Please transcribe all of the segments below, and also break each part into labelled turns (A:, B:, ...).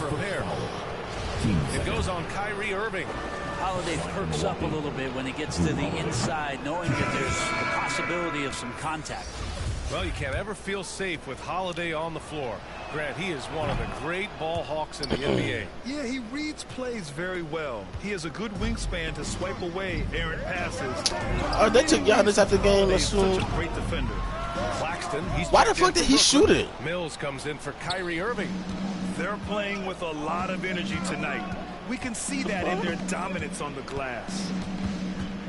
A: for a pair. It goes on Kyrie Irving.
B: Holiday perks up a little bit when he gets to the inside, knowing that there's the possibility of some contact.
A: Well, you can't ever feel safe with Holiday on the floor. Grant, he is one of the great ball hawks in the NBA.
C: Yeah, he reads plays very well. He has a good wingspan to swipe away errant passes.
D: Oh, they took Giannis out the game.
C: He's such a great defender.
A: Claxton,
D: why the fuck did he shoot it?
A: Mills comes in for Kyrie Irving.
C: They're playing with a lot of energy tonight. We can see that in their dominance on the glass.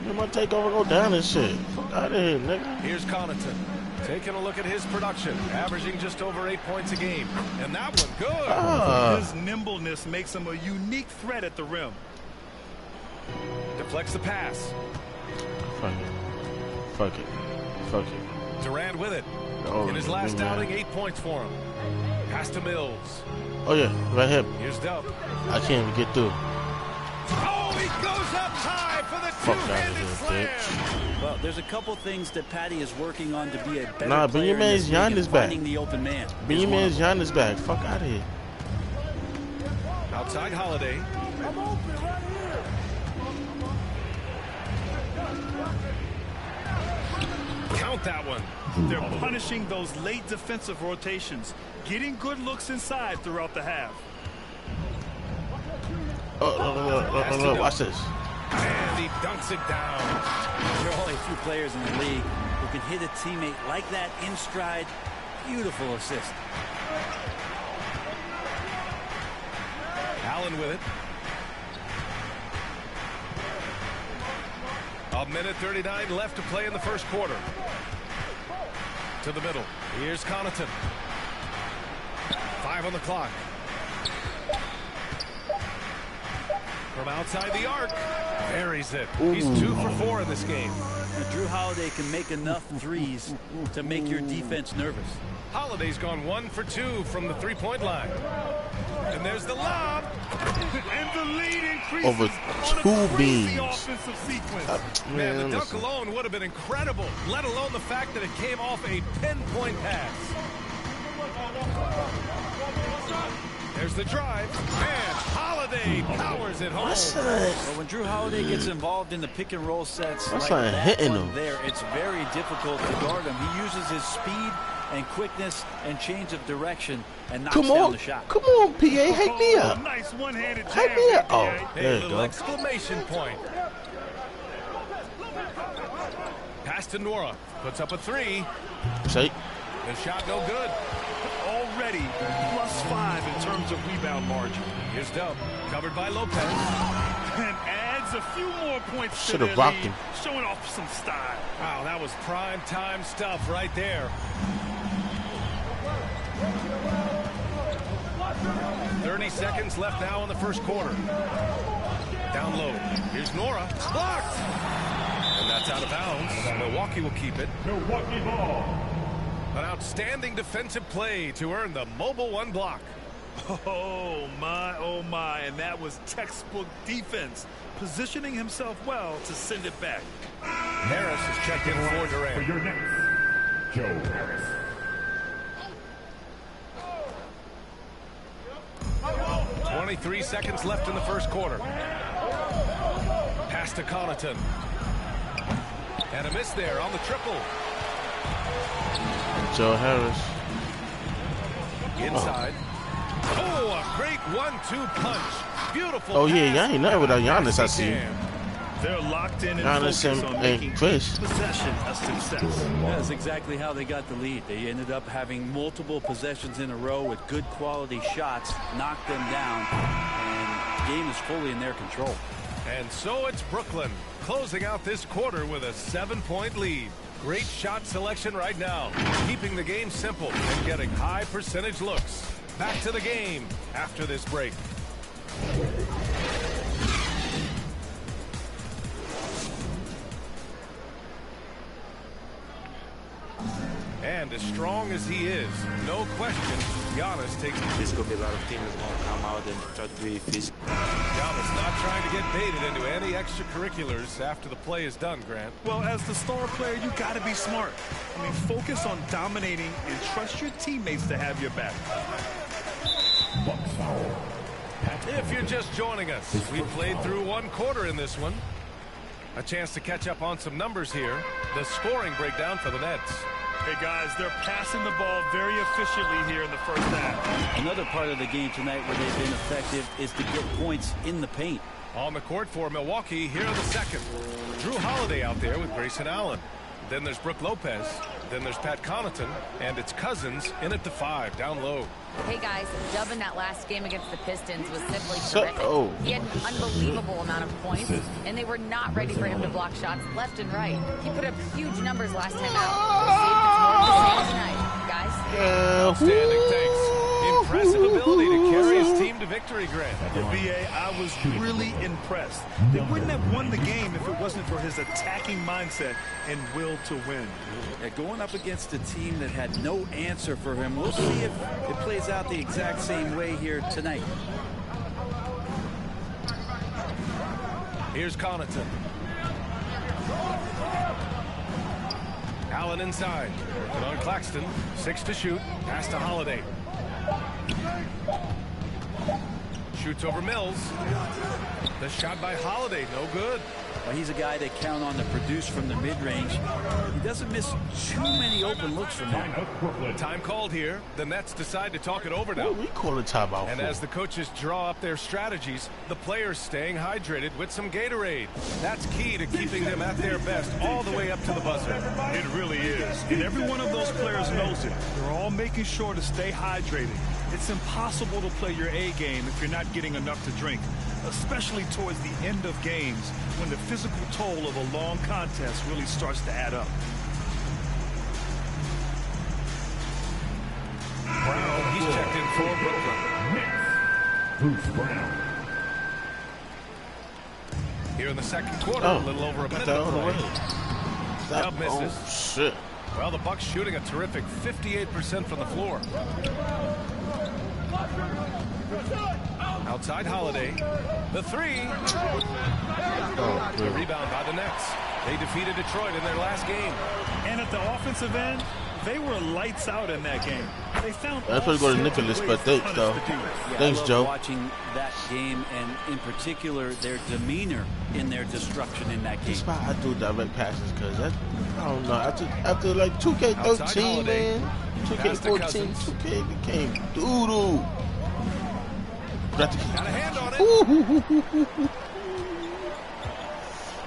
D: I'm gonna take over, go down and shit. Fuck out of here, nigga.
A: Here's Connaughton. Taking a look at his production, averaging just over 8 points a game. And that one good.
C: His nimbleness makes him a unique threat at the rim.
A: Deflects the pass.
D: Fuck it. Fuck it. Fuck it.
A: Durant with it.
D: Oh,
A: in his last outing, 8 points for him. Pass to Mills.
D: Oh, yeah. Right here.
A: Here's Dub.
D: I can't even get through.
A: Oh, he goes up high for the two-handed slam.
D: Bitch.
B: Well, there's a couple things that Patty is working on to be a better
D: Nah, bring your man's Giannis back.
B: finding the open man.
D: Bring your man's Giannis back. Fuck out of here.
A: Outside Holiday.
E: I'm open right here.
A: Count that one.
C: They're punishing those late defensive rotations, getting good looks inside throughout the half.
D: Oh, watch this.
A: And he dunks it down.
B: There are only a few players in the league who can hit a teammate like that in stride. Beautiful assist.
A: Allen with it. A minute 39 left to play in the first quarter. To the middle. Here's Connaughton. 5 on the clock. From outside the arc. Buries it. He's 2 for 4 in this game.
B: Now, Drew Holiday can make enough threes to make your defense nervous.
A: Holiday's gone 1 for 2 from the three-point line. And there's the lob.
C: And the lead increases
D: Over
C: on a
D: 2
C: crazy
D: beams.
C: offensive sequence.
A: Man, the dunk alone would have been incredible, let alone the fact that it came off a pinpoint pass. There's the drive, and Holiday powers it home.
B: Well, when Drew Holiday gets involved in the pick and roll sets like that
D: hitting
B: one
D: him
B: there, it's very difficult to guard him. He uses his speed and quickness and change of direction and knocks down the shot.
D: Come on, PA, hype me up.
C: Nice one-handed jab.
D: Hype me up. Oh,
A: Hey,
D: there you
A: little
D: go.
A: exclamation point. Pass to Nora, puts up a 3.
D: See?
A: The shot no good.
C: Already +5 in terms of rebound margin.
A: Here's Dub, covered by Lopez.
C: And adds a few more points to
D: Should've
C: their
D: rocked
C: lead,
D: him.
C: showing off some style.
A: Wow, that was prime time stuff right there. 30 seconds left now in the first quarter. Down low. Here's Nora. Blocked. And that's out of bounds. Milwaukee will keep it.
E: Milwaukee ball.
A: An outstanding defensive play to earn the mobile 1 block.
C: Oh my, and that was textbook defense, positioning himself well to send it back.
A: Harris is checked in for Durant.
E: For your next, Joe Harris.
A: 23 seconds left in the first quarter. Pass to Connaughton. And a miss there on the triple.
D: Joe Harris.
A: Inside. Oh, a great 1-2 punch. Beautiful.
D: Oh, yeah, y'all ain't nothing without Giannis, I see.
C: They're locked in and
D: Giannis
C: focused on
D: and
C: making
D: Chris.
C: possession a success.
B: That's exactly how they got the lead. They ended up having multiple possessions in a row with good quality shots, knocked them down, and the game is fully in their control.
A: And so it's Brooklyn closing out this quarter with a 7-point lead. Great shot selection right now, keeping the game simple and getting high percentage looks. Back to the game after this break. And as strong as he is, no question, Giannis takes it.
F: There's going to be a lot of teams going to come out and try to be physical.
A: Giannis not trying to get baited into any extracurriculars after the play is done, Grant.
C: Well, as the star player, you got to be smart. I mean, focus on dominating and trust your teammates to have your back.
E: Bucks foul.
A: If you're just joining us, we played through one quarter in this one. A chance to catch up on some numbers here. The scoring breakdown for the Nets.
C: Hey, guys, they're passing the ball very efficiently here in the first half.
B: Another part of the game tonight where they've been effective is to get points in the paint.
A: On the court for Milwaukee, here in the second. Drew Holiday out there with Grayson Allen. Then there's Brook Lopez. Then there's Pat Connaughton. And it's Cousins in at the 5, down low.
G: Hey guys, Dub in that last game against the Pistons was simply terrific. He had an unbelievable amount of points, and they were not ready for him to block shots left and right. He put up huge numbers last time out. We'll see if it's more of the same tonight, guys.
A: Outstanding, thanks. Impressive ability to carry his team to victory, Grant.
C: VA, I was really impressed. They wouldn't have won the game if it wasn't for his attacking mindset and will to win.
B: Going up against a team that had no answer for him. We'll see if it plays out the exact same way here tonight.
A: Here's Connaughton. Allen inside. Working on Claxton. 6 to shoot. Pass to Holiday. Shoots over Mills. The shot by Holiday, no good.
B: Well, he's a guy they count on to produce from the mid-range. He doesn't miss too many open looks from him.
A: Time called here. The Nets decide to talk it over now.
D: What we call a timeout
A: And
D: for?
A: as the coaches draw up their strategies, the players staying hydrated with some Gatorade. That's key to keeping them at their best all the way up to the buzzer.
C: It really is. And every one of those players knows it. They're all making sure to stay hydrated. It's impossible to play your A game if you're not getting enough to drink, especially towards the end of games when the physical toll of a long contest really starts to add up.
A: Brown, he's checked in for Brooklyn.
E: Bruce Brown.
A: Here in the second quarter, a little over a minute to play. Dub misses.
D: Oh, shit.
A: Well, the Bucks shooting a terrific 58% from the floor. Outside Holiday. The 3. The rebound by the Nets. They defeated Detroit in their last game.
C: And at the offensive end, they were lights out in that game. They found
D: That's supposed to go to Nicholas, but thanks, though.
B: Yeah,
D: Thanks,
B: I love
D: Joe.
B: watching that game, and in particular, their demeanor in their destruction in that game.
D: That's why I do direct passes, because I don't know. After like 2K13, man, 2K14, 2K became doo-doo.
A: Got a hand on it.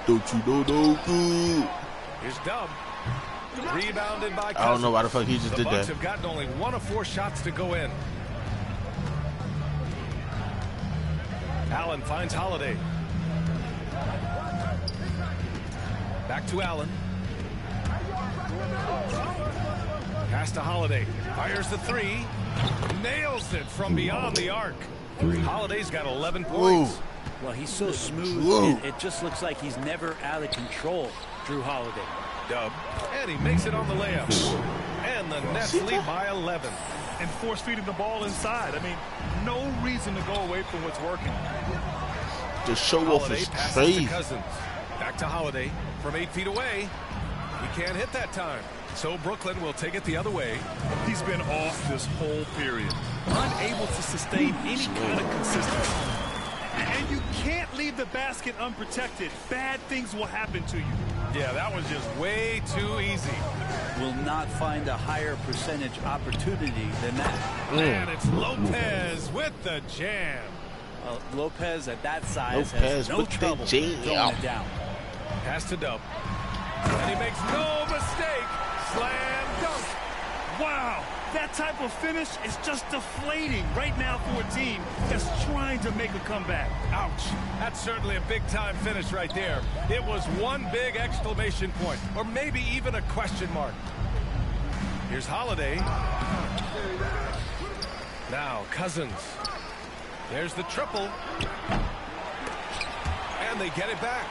D: Don't you know no good?
A: Here's Dub. Rebounded by Cousins.
D: I don't know why the fuck he just did
A: The Bucks
D: that.
A: have gotten only 1 of 4 shots to go in. Allen finds Holiday. Back to Allen. Pass to Holiday. Fires the 3. Nails it from beyond the arc. Holiday's got 11 points.
B: Well, he's so smooth, it just looks like he's never out of control, Drew Holiday.
A: Dub. And he makes it on the layup. And the Nets lead by 11.
C: and force feeding the ball inside. I mean, no reason to go away from what's working.
D: To show off his
A: passes to
D: trade.
A: Cousins. Back to Holiday from 8 feet away. He can't hit that time. So Brooklyn will take it the other way.
C: He's been off this whole period, unable to sustain any kind of consistency. And you can't leave the basket unprotected. Bad things will happen to you.
A: Yeah, that was just way too easy.
B: Will not find a higher percentage opportunity than that.
A: And it's Lopez with the jam.
B: Lopez at that size
D: Lopez
B: has no
D: with the
B: trouble
D: jam.
B: throwing it down.
A: Pass to Dub. And he makes no mistake. Slam dunk.
C: Wow, that type of finish is just deflating right now for a team that's trying to make a comeback.
A: Ouch. That's certainly a big-time finish right there. It was one big exclamation point, or maybe even a question mark. Here's Holiday. Now Cousins. There's the triple. And they get it back.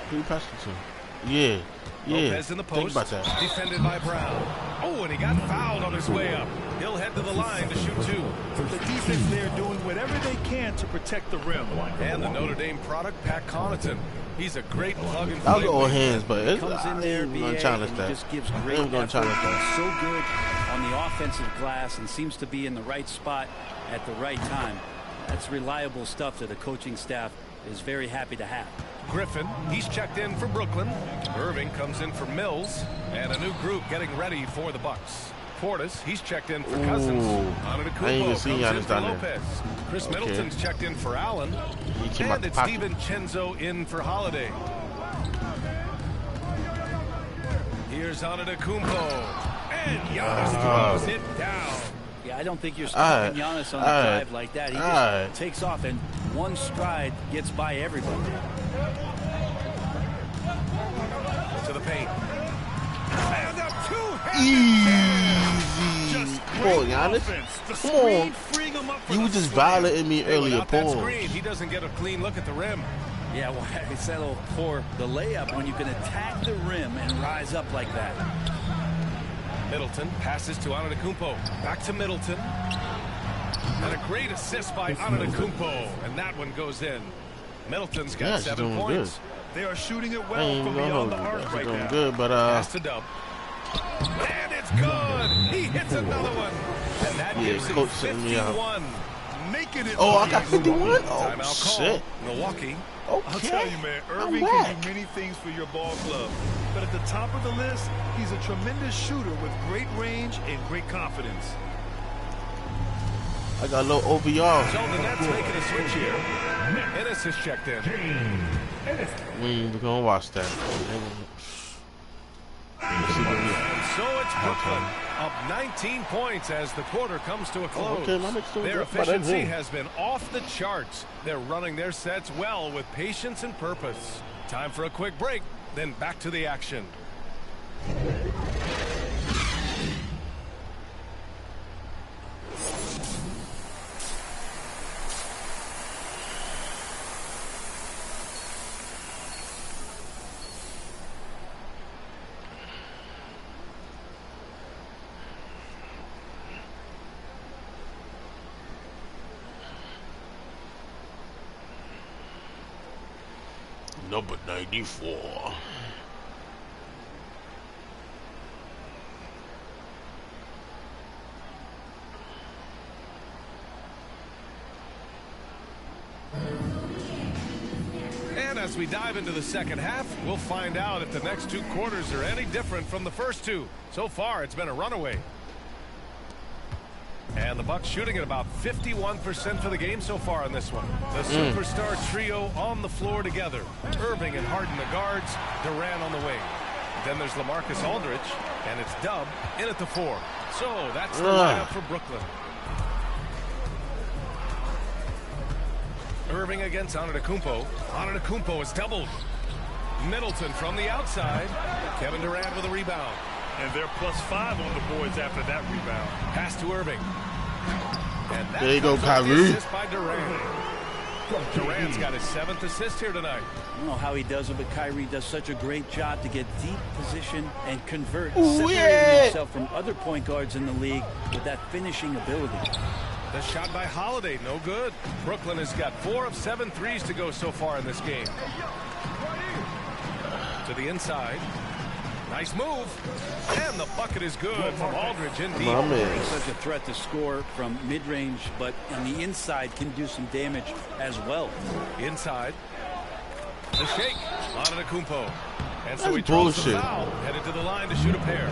D: Who you passing to? Yeah.
A: Lopez in the post, defended by Brown. Oh, and he got fouled on his way up. He'll head to the line to shoot 2.
C: The defense there doing whatever they can to protect the rim.
A: And the Notre Dame product, Pat Connaughton. He's a great plug and
D: I'll
A: play.
D: go hands, but it's
B: comes in there,
D: going to challenge that.
B: Just gives great effort. So good on the offensive glass and seems to be in the right spot at the right time. That's reliable stuff that the coaching staff is very happy to have.
A: Griffin, he's checked in for Brooklyn. Irving comes in for Mills, and a new group getting ready for the Bucks. Portis, he's checked in for Cousins.
D: I ain't even seen Giannis down there.
A: Chris Middleton's checked in for Allen. And it's DiVincenzo in for Holiday. Here's Antetokounmpo. And Giannis throws it down.
B: Yeah, I don't think you're stopping Giannis on a drive like that. He just takes off and one stride gets by everybody.
A: To the paint. And a
D: easy. Come on, Giannis. Come on. You were just violating me earlier, Paul.
A: He doesn't get a clean look at the rim.
B: Yeah, well, I settle for the layup when you can attack the rim and rise up like that.
A: Middleton passes to Antetokounmpo. Back to Middleton. And a great assist by Antetokounmpo. And that one goes in. Middleton's got 7 points.
C: Good. They are shooting it well from beyond the arc right now.
D: Good, but
A: pass to Dub. And it's good. He hits another one. And that gives him 51. Making it.
D: Oh, I got 51? Oh, shit.
A: Milwaukee.
D: Okay.
C: I'll tell you, man, Irving can do many things for your ball club. But at the top of the list, he's a tremendous shooter with great range and great confidence.
D: I got a little OVR.
A: So the Nets making a switch here. Ennis is checked in.
D: We're going to watch that.
A: And so it's Brooklyn up 19 points as the quarter comes to a close. Their efficiency has been off the charts. They're running their sets well with patience and purpose. Time for a quick break, then back to the action.
D: Number 94.
A: And as we dive into the second half, we'll find out if the next 2 quarters are any different from the first 2. So far, it's been a runaway. And the Bucks shooting at about 51% for the game so far in this one. The superstar trio on the floor together. Irving and Harden the guards, Durant on the wing. Then there's LaMarcus Aldridge, and it's Dub in at the 4. So that's the lineup for Brooklyn. Irving against Antetokounmpo. Antetokounmpo is doubled. Middleton from the outside. Kevin Durant with a rebound.
C: And they're +5 on the boards after that rebound.
A: Pass to Irving. And that
D: there you go, Kyrie.
A: Assist by Durant. Durant's got his 7th assist here tonight.
B: I don't know how he does it, but Kyrie does such a great job to get deep position and convert, separating himself from other point guards in the league with that finishing ability.
A: The shot by Holiday, no good. Brooklyn has got 4 of 7 threes to go so far in this game. To the inside. Nice move. And the bucket is good from Aldridge in deep.
B: He's such a threat to score from mid-range, but on the inside can do some damage as well.
A: Inside. The shake. Antetokounmpo. And so he draws the foul. Headed to the line to shoot a pair.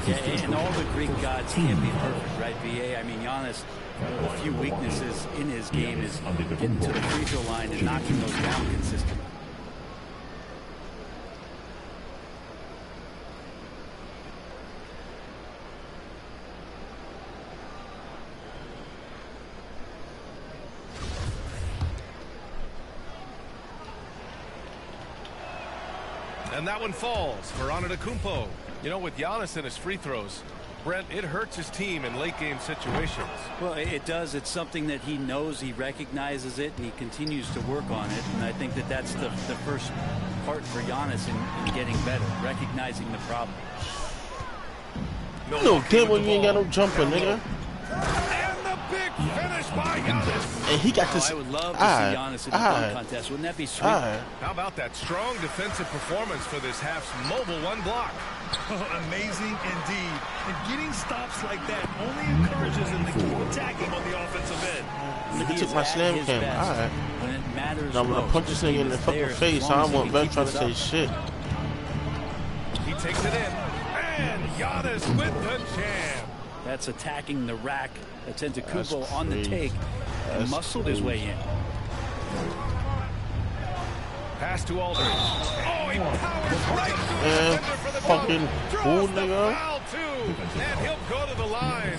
B: Yeah, and all the Greek gods can't be perfect, right, VA? I mean, Giannis, a few weaknesses in his game is getting to the free throw line and knocking those down consistently.
A: And that one falls for Antetokounmpo. You know, with Giannis and his free throws, Brent, it hurts his team in late-game situations.
B: Well, it does. It's something that he knows. He recognizes it, and he continues to work on it. And I think that that's the first part for Giannis in getting better, recognizing the problem.
D: No, damn when you ain't got no jumper, nigga.
A: And the big finish by Giannis.
D: And he got this.
B: I would love to see Giannis in the dunk contest. Wouldn't that be sweet?
A: How about that strong defensive performance for this half's mobile one block?
C: Amazing indeed. And getting stops like that only encourages him to keep attacking on the offensive end.
D: Nigga took my slam cam. Alright.
B: When it matters
D: Now I'm gonna punch this nigga in the fucking face. I don't want Ben trying to say shit.
A: He takes it in. And Giannis with the jam.
B: That's attacking the rack. That's Antetokounmpo on the take and muscled his way in.
A: Pass to Aldridge. Oh, he powers right through the defender for the
D: fucking fool, nigga.
A: Foul too. And he'll go to the line.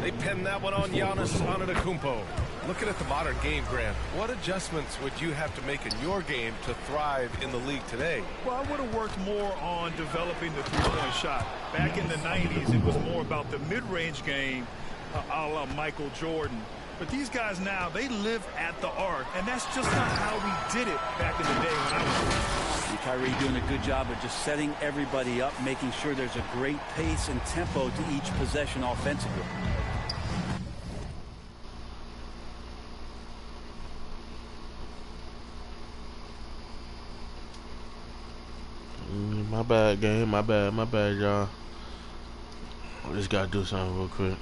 A: They pin that one on Giannis Antetokounmpo. Looking at the modern game, Grant, what adjustments would you have to make in your game to thrive in the league today?
C: Well, I would have worked more on developing the three-point shot. Back in the 90s, it was more about the mid-range game, a la Michael Jordan. But these guys now, they live at the arc, and that's just not how we did it back in the day when I was.
B: Kyrie doing a good job of just setting everybody up, making sure there's a great pace and tempo to each possession offensively.
D: My bad, game. My bad, y'all. I just gotta do something real quick.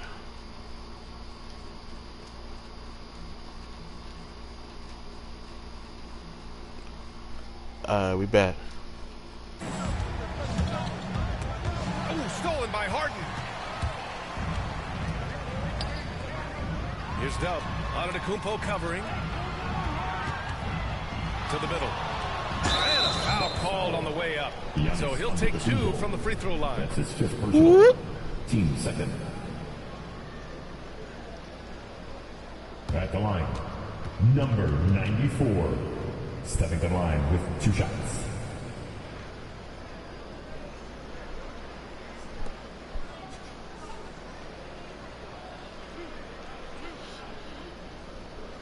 D: Alright, we back.
A: Oh, stolen by Harden. Here's Dub. Antetokounmpo covering. To the middle. And a foul called on the way up. So he'll take 2 from the free throw line.
E: That's his 5th personal. Team second. At the line, number 94. Stepping to the line with 2 shots.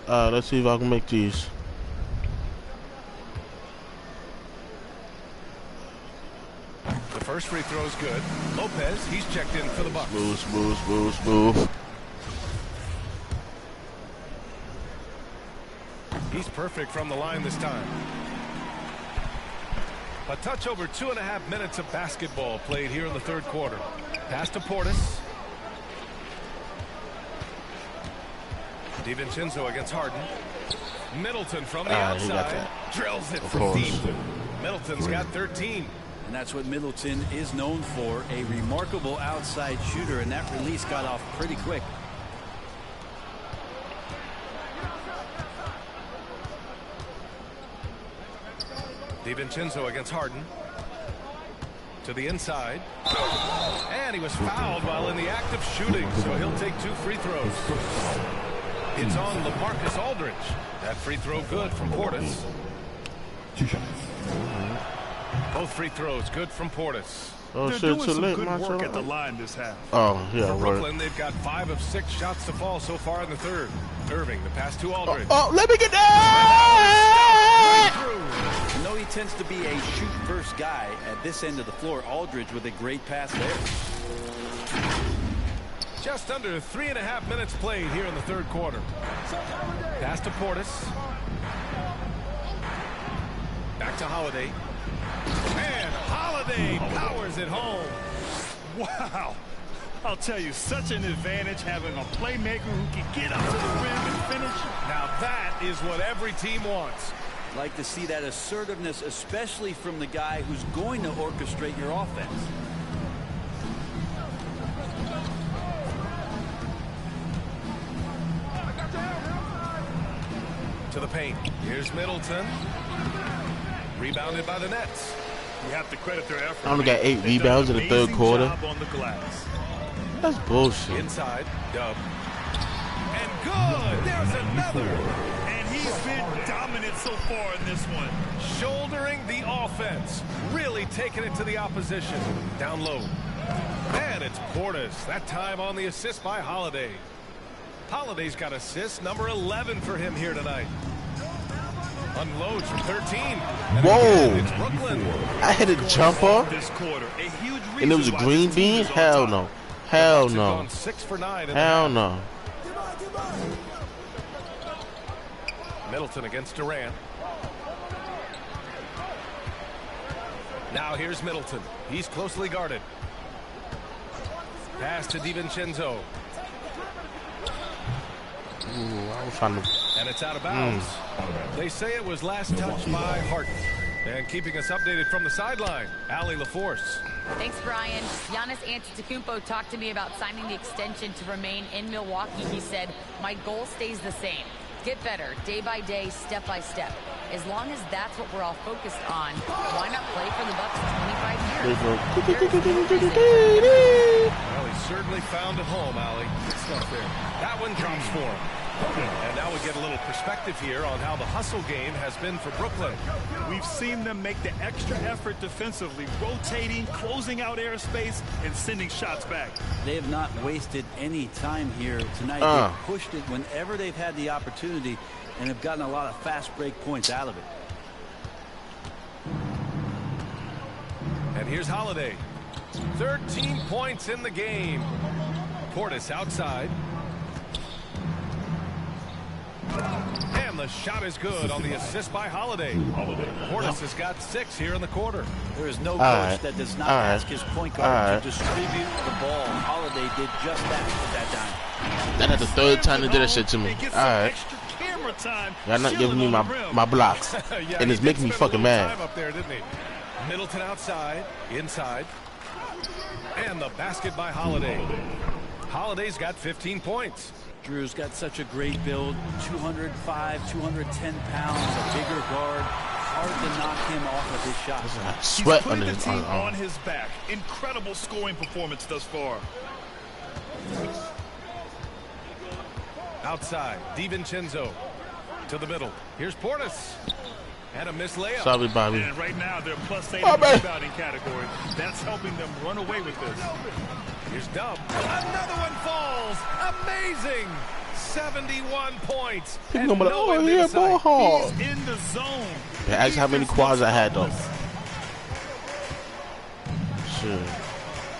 D: Let's see if I can make these.
A: The first free throw is good. Lopez, he's checked in for the Bucks.
D: Smooth.
A: He's perfect from the line this time. A touch over 2.5 minutes of basketball played here in the third quarter. Pass to Portis. DiVincenzo against Harden. Middleton from the outside. Drills it from deep. Middleton's got 13.
B: And that's what Middleton is known for, a remarkable outside shooter, and that release got off pretty quick.
A: DiVincenzo against Harden. To the inside. And he was fouled while in the act of shooting, so he'll take 2 free throws. It's on LaMarcus Aldridge. That free throw good from Portis.
E: 2 shots.
A: Both free throws good from Portis.
D: Oh,
C: They're doing some good work at the line this half.
D: Oh, yeah,
A: For Brooklyn, they've got 5 of 6 shots to fall so far in the third. Irving, the pass to Aldridge.
D: Oh, let me get that!
B: I know he tends to be a shoot-first guy at this end of the floor. Aldridge with a great pass there.
A: Just under 3.5 minutes played here in the third quarter. Pass to Portis. Back to Holiday. And Holiday powers it home.
C: Wow. I'll tell you, such an advantage having a playmaker who can get up to the rim and finish.
A: Now that is what every team wants.
B: Like to see that assertiveness, especially from the guy who's going to orchestrate your offense.
A: To the paint. Here's Middleton. Rebounded by the Nets.
C: You have to credit their effort.
D: I only got 8 rebounds in the third quarter.
C: On the glass.
D: That's bullshit.
A: Inside, Dub. And good! There's another!
C: And he's been dominant so far in this one.
A: Shouldering the offense. Really taking it to the opposition. Down low. And it's Portis. That time on the assist by Holiday. Holiday's got assist number 11 for him here tonight. Unloads from 13.
D: Whoa!
A: It's Brooklyn.
D: I hit a jumper,
C: This quarter, a huge
D: and it was a green bean. Hell no! Hell no!
A: 6 for 9.
D: Hell no!
A: Middleton against Durant. Now here's Middleton. He's closely guarded. Pass to DiVincenzo.
D: I was trying to.
A: And it's out of bounds. They say it was last touched by Harden. And keeping us updated from the sideline, Allie LaForce.
G: Thanks, Brian. Giannis Antetokounmpo talked to me about signing the extension to remain in Milwaukee. He said, "My goal stays the same. Get better, day by day, step by step. As long as that's what we're all focused on, why not play for the Bucks 25 years?"
A: Well, he certainly found a home, Allie. Good stuff there. That one drops for him. And now we get a little perspective here on how the hustle game has been for Brooklyn.
C: We've seen them make the extra effort defensively, rotating, closing out airspace, and sending shots back.
B: They have not wasted any time here tonight. They've pushed it whenever they've had the opportunity and have gotten a lot of fast break points out of it.
A: And here's Holiday. 13 points in the game. Portis outside. And the shot is good on the assist by Holiday. Portis has got 6 here in the quarter.
B: There is no coach that does not ask his point guard to distribute the ball. Holiday did just that at that time.
D: That's the third time they did that shit to me. Alright. Y'all not giving me my blocks.
A: Yeah,
D: and it's making me fucking mad.
A: Up there, didn't he? Middleton outside, inside. And the basket by Holiday. Holiday's got 15 points.
B: Drew's got such a great build, 205, 210 pounds, a bigger guard. Hard to knock him off of his shot.
D: Sweat
C: He's
D: under
C: putting the
D: his
C: team on his back. Incredible scoring performance thus far.
A: Outside, DiVincenzo to the middle. Here's Portis. And a missed layup.
D: Sorry, Bobby.
C: And right now, they're +8 in the rebounding category. That's helping them run away with this.
A: Here's Dub. Another one falls. Amazing. 71 points.
D: People gonna be like, oh, yeah, ball hard.
C: He's in the zone.
D: Yeah, ask how many quads I had, though. Sure.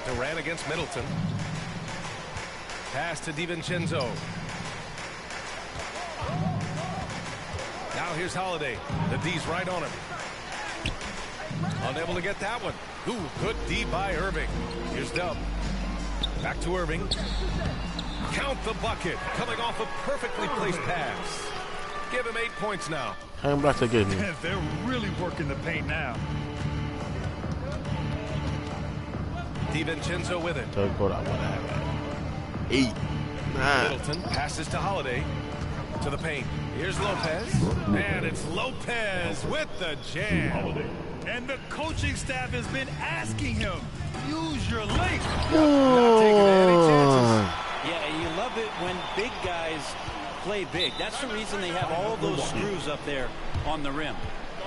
A: Durant against Middleton. Pass to DiVincenzo. Now here's Holiday. The D's right on him. Unable to get that one. Ooh, good D by Irving. Here's Dub. Back to Irving. Count the bucket. Coming off a perfectly placed pass. Give him 8 points now.
D: I'm about to get me.
C: They're really working the paint now.
A: DiVincenzo with it.
D: Third quarter, I want to have 8, 9.
A: Middleton passes to Holiday. To the paint. Here's Lopez. And it's Lopez with the jam.
C: And the coaching staff has been asking him, use your length.
A: Not taking any chances.
B: Yeah, you love it when big guys play big. That's the reason they have all those screws up there on the rim.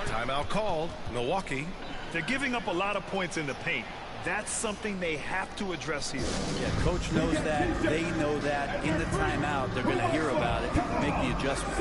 A: Timeout called. Milwaukee.
C: They're giving up a lot of points in the paint. That's something they have to address here.
B: Yeah, coach knows that. They know that. In the timeout, they're going to hear about it and make the adjustment.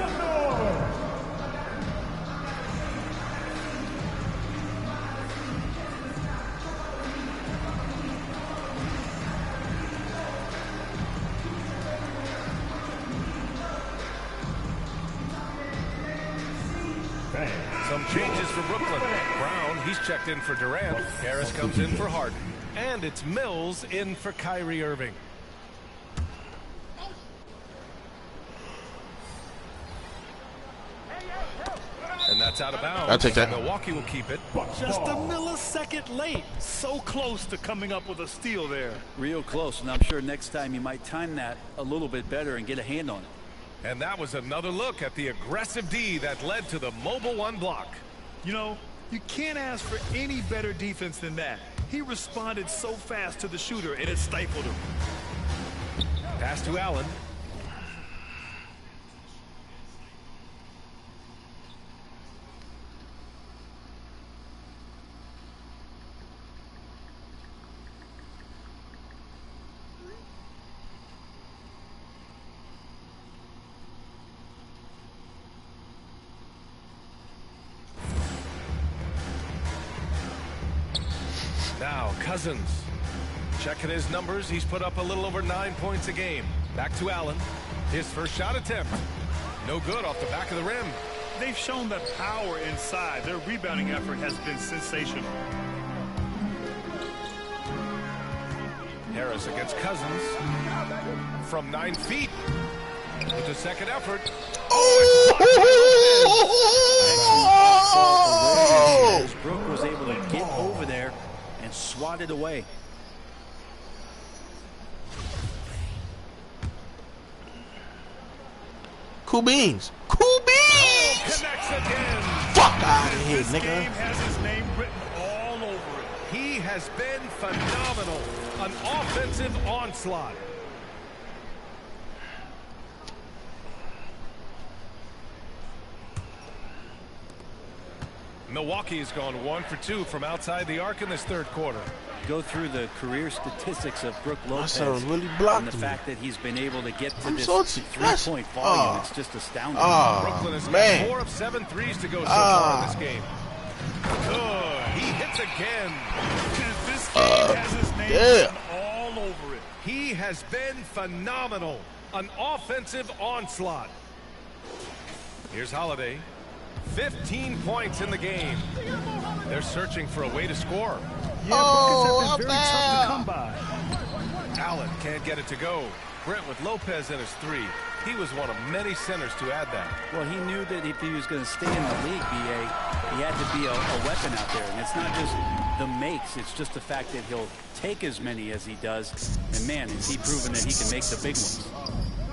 A: Some changes for Brooklyn. Brown, he's checked in for Durant. Harris comes in for Harden. And it's Mills in for Kyrie Irving. And that's out of bounds.
D: I'll take that.
A: Milwaukee will keep it.
C: Just a millisecond late. So close to coming up with a steal there.
B: Real close, and I'm sure next time you might time that a little bit better and get a hand on it.
A: And that was another look at the aggressive D that led to the mobile one block.
C: You know, you can't ask for any better defense than that. He responded so fast to the shooter, and it stifled him.
A: Pass to Allen. Now Cousins. Checking his numbers, he's put up a little over 9 points a game. Back to Allen. His first shot attempt. No good off the back of the rim.
C: They've shown the power inside. Their rebounding effort has been sensational.
A: Harris against Cousins. From 9 feet. With the second effort.
B: Oh! Brooke was able to get over there and swat it away.
D: Cool beans. Cool beans.
A: Connects again.
D: Fuck out of here,
C: This
D: nigga.
C: game has his name written all over it.
A: He has been phenomenal. An offensive onslaught. Milwaukee's gone 1 for 2 from outside the arc in this third quarter.
B: Go through the career statistics of Brooke Lopez
D: really blocked
B: and the
D: me.
B: fact that he's been able to get to this
D: salty.
B: three-point volume. It's just astounding.
A: Brooklyn has got 4 of 7 threes to go so far in this game. Good. He hits again.
C: This game has his name written all over it.
A: He has been phenomenal. An offensive onslaught. Here's Holiday. 15 points in the game. They're searching for a way to score.
C: Yeah, buckets have been very tough to come by.
A: Allen can't get it to go. Brent with Lopez in his three. He was one of many centers to add that.
B: Well, he knew that if he was going to stay in the league, BA, he had to be a weapon out there. And it's not just the makes, it's just the fact that he'll take as many as he does. And man, has he proven that he can make the big ones.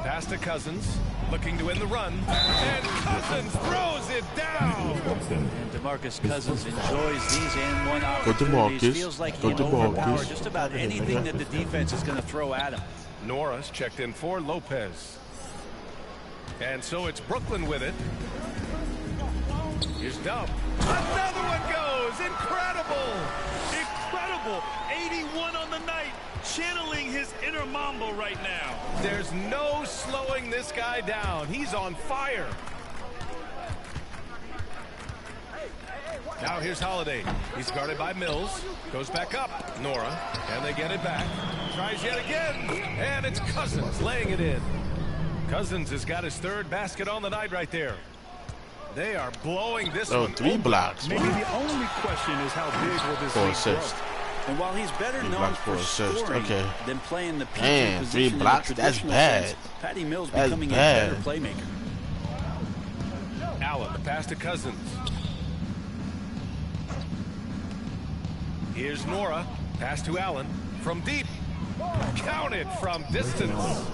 A: Pass to Cousins, looking to win the run. And Cousins throws it down.
B: And DeMarcus Cousins enjoys these and one
D: Go
B: opportunities. Feels like he can overpower just about anything that the defense is going to throw at him.
A: Norris checked in for Lopez. And so it's Brooklyn with it. Here's Dub. Another one goes. Incredible.
C: Incredible. 81 on the night. Channeling his inner Mamba right now.
A: There's no slowing this guy down. He's on fire. Now here's Holiday. He's guarded by Mills. Goes back up. Nora. And they get it back. Tries yet again. And it's Cousins laying it in. Cousins has got his third basket on the night right there. They are blowing this one.
D: 3 blocks.
C: Maybe the only question is how big will this lead grow.
B: And while he's better known for scoring than playing the
D: Man,
B: position
D: 3 blocks,
B: in the
D: that's bad.
B: sense, Patty Mills becoming a better playmaker.
A: Allen, the pass to Cousins. Here's Nora. Pass to Allen from deep. Counted from distance.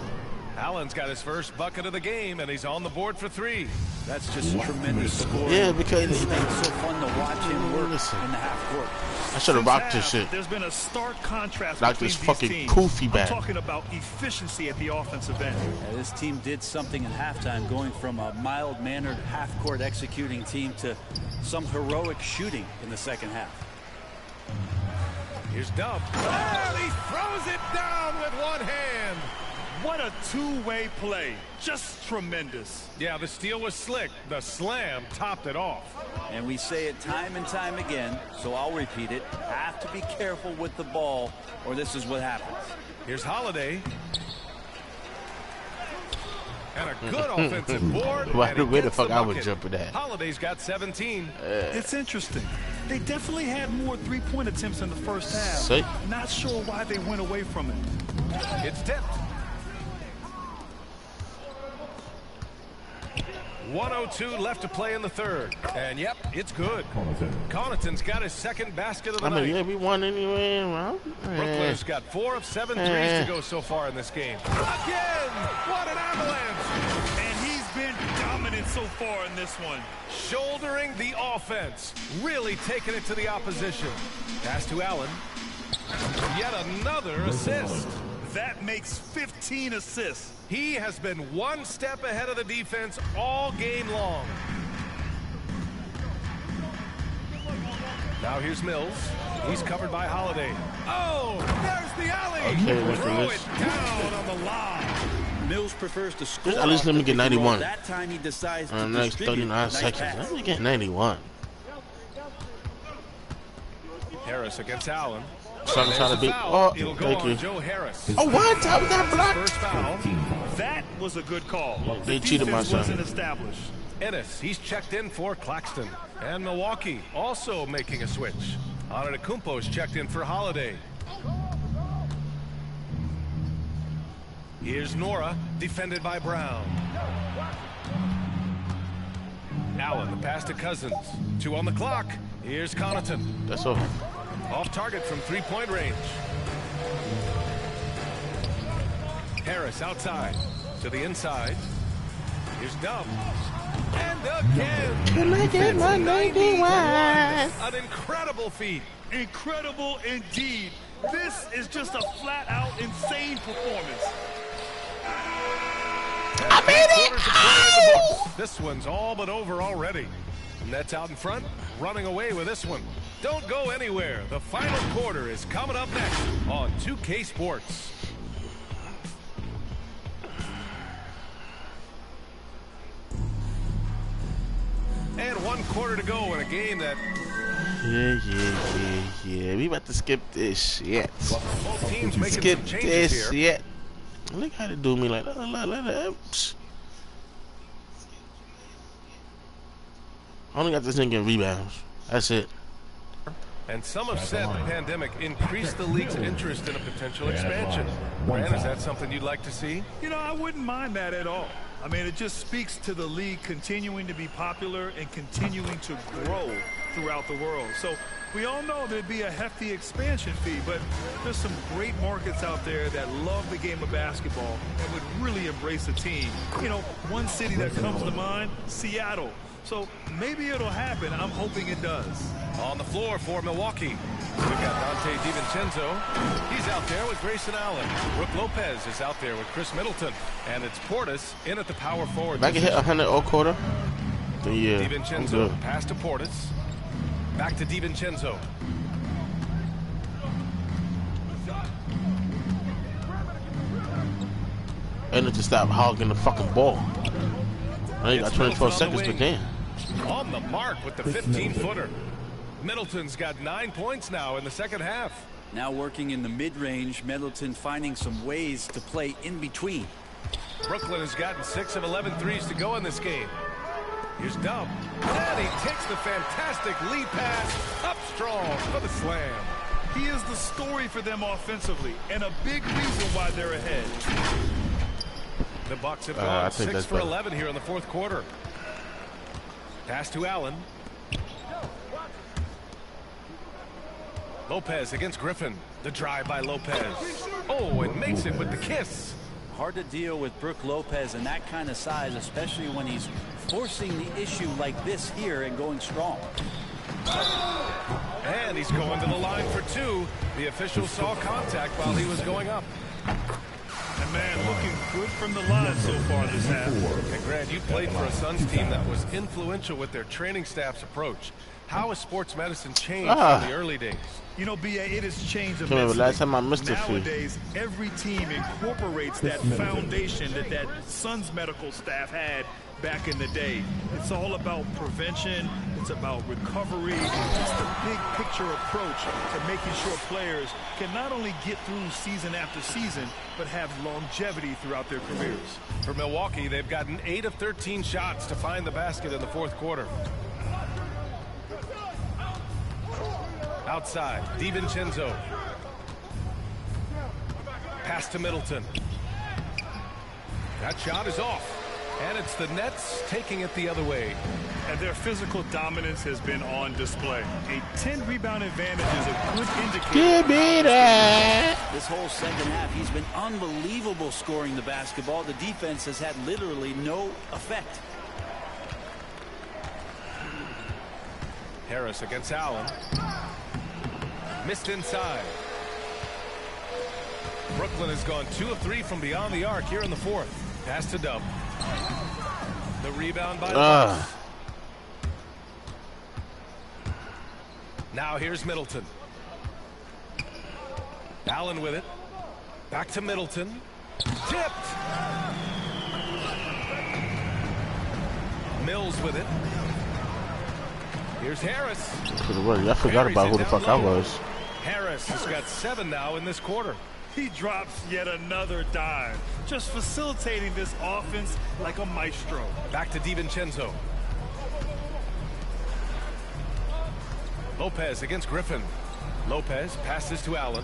A: Allen's got his first bucket of the game, and he's on the board for 3.
B: That's just tremendous scoring.
D: Yeah, because
B: it's so fun to watch him work in the half court.
D: I should have rocked this shit.
C: There's been a stark contrast
D: like
C: between
D: this fucking
C: these teams.
D: Kofi back.
C: I'm talking about efficiency at the offensive end.
B: Yeah, this team did something in halftime, going from a mild-mannered half-court executing team to some heroic shooting in the second half.
A: Here's Dub. And he throws it down with one hand.
C: What a two-way play. Just tremendous.
A: Yeah, the steal was slick. The slam topped it off.
B: And we say it time and time again, so I'll repeat it. Have to be careful with the ball, or this is what happens.
A: Here's Holiday. And a good offensive board.
D: Where the fuck I would jump at that?
A: Holiday's got 17.
C: It's interesting. They definitely had more three-point attempts in the first half.
D: See?
C: Not sure why they went away from it.
A: It's tipped. 1:02 left to play in the third. And yep, it's good. Connaughton's got his second basket of the night.
D: Yeah, we won anyway.
A: Brooklyn's got 4 of 7 threes to go so far in this game. Again! What an avalanche!
C: And he's been dominant so far in this one.
A: Shouldering the offense. Really taking it to the opposition. Pass to Allen. Yet another assist.
C: That makes 15 assists.
A: He has been one step ahead of the defense all game long. Now here's Mills. He's covered by Holiday. Oh, there's the alley.
D: Okay,
A: throw it down on the lob.
B: Mills prefers to score.
D: At least let me get 91.
B: That time he decides to
D: the next 39 seconds. Let me get 91.
A: Harris against Allen.
D: Trying to beat.
A: Oh, thank you. Joe Harris.
D: Oh, what? How was that block?
A: First foul.
C: That was a good call.
D: They cheated my son.
C: Wasn't established.
A: Ennis, he's checked in for Claxton. And Milwaukee also making a switch. Antetokounmpo's checked in for Holiday. Here's Nora, defended by Brown. Allen, the pass to Cousins. 2 on the clock. Here's Connaughton.
D: That's all.
A: Off target from three-point range. Harris outside to the inside. Here's Dub. And again.
D: Can I get my 91?
A: An incredible feat.
C: Incredible indeed. This is just a flat-out insane performance.
D: I made it! Oh!
A: This one's all but over already. Nets out in front, running away with this one. Don't go anywhere. The final quarter is coming up next on 2K Sports. And 1 quarter to go in a game that...
D: Yeah. We about to skip this shit.
A: Both teams making
D: Skip
A: some changes
D: this
A: here.
D: shit. Look how they do me like that. I only got this thing in rebounds. That's it.
A: And some have said the pandemic increased the league's interest in a potential expansion. Brand, is that something you'd like to see?
C: You know, I wouldn't mind that at all. I mean, it just speaks to the league continuing to be popular and continuing to grow throughout the world. So we all know there'd be a hefty expansion fee, but there's some great markets out there that love the game of basketball and would really embrace a team. You know, one city that comes to mind, Seattle. So maybe it'll happen. I'm hoping it does.
A: On the floor for Milwaukee, we've got Dante DiVincenzo. He's out there with Grayson Allen. Brooke Lopez is out there with Chris Middleton. And it's Portis in at the power forward.
D: If I can hit 100 all quarter, then yeah,
A: DiVincenzo, pass to Portis. Back to DiVincenzo.
D: I need to stop hogging the fucking ball. I only got 24 seconds, but damn.
A: On the mark with the 15-footer. Middleton's got 9 points now in the second half.
B: Now working in the mid-range, Middleton finding some ways to play in between.
A: Brooklyn has gotten 6 of 11 threes to go in this game. Here's Dub. And he takes the fantastic lead pass up strong for the slam.
C: He is the story for them offensively and a big reason why they're ahead.
A: The Bucks have gone 6 for 11 here in the fourth quarter. Pass to Allen. Lopez against Griffin. The drive by Lopez. Oh, and makes it with the kiss.
B: Hard to deal with Brooke Lopez and that kind of size, especially when he's forcing the issue like this here and going strong.
A: And he's going to the line for 2. The official saw contact while he was going up.
C: And man, looking good from the line so far this half.
A: And Grant, you played for a Suns team that was influential with their training staff's approach. How has sports medicine changed from the early days?
C: You know, BA, it has changed
D: immensely. Last time I missed
C: Nowadays, every team incorporates that foundation that Suns medical staff had back in the day. It's all about prevention. It's about recovery. It's the big picture approach to making sure players can not only get through season after season, but have longevity throughout their careers.
A: For Milwaukee, they've gotten 8 of 13 shots to find the basket in the fourth quarter. Outside, DiVincenzo. Pass to Middleton. That shot is off. And it's the Nets taking it the other way.
C: And their physical dominance has been on display. A 10-rebound advantage is a good indicator.
D: Give me that.
B: This whole second half, he's been unbelievable scoring the basketball. The defense has had literally no effect.
A: Harris against Allen. Missed inside. Brooklyn has gone 2 of 3 from beyond the arc here in the fourth. Pass to Dub. The rebound by Bucks. Now here's Middleton. Allen with it. Back to Middleton. Tipped. Mills with it. Here's Harris.
D: I forgot about who the fuck I was.
A: Harris has got 7 now in this quarter.
C: He drops yet another dime, just facilitating this offense like a maestro.
A: Back to DiVincenzo. Lopez against Griffin. Lopez passes to Allen.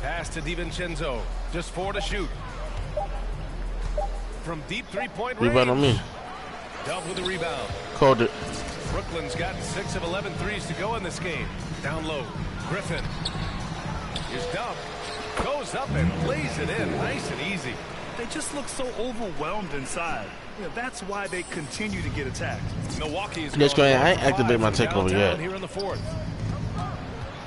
A: Pass to DiVincenzo. Just 4 to shoot. From deep three-point range.
D: Rebound on me.
A: Dub with the rebound.
D: Called it.
A: Brooklyn's got 6 of 11 threes to go in this game. Down low. Griffin. Here's Dub. Goes up and lays it in. Nice and easy.
C: They just look so overwhelmed inside. You know, that's why they continue to get attacked.
A: Milwaukee's
D: Let's go ahead. I ain't activate my takeover yet.
A: Here in the 4th.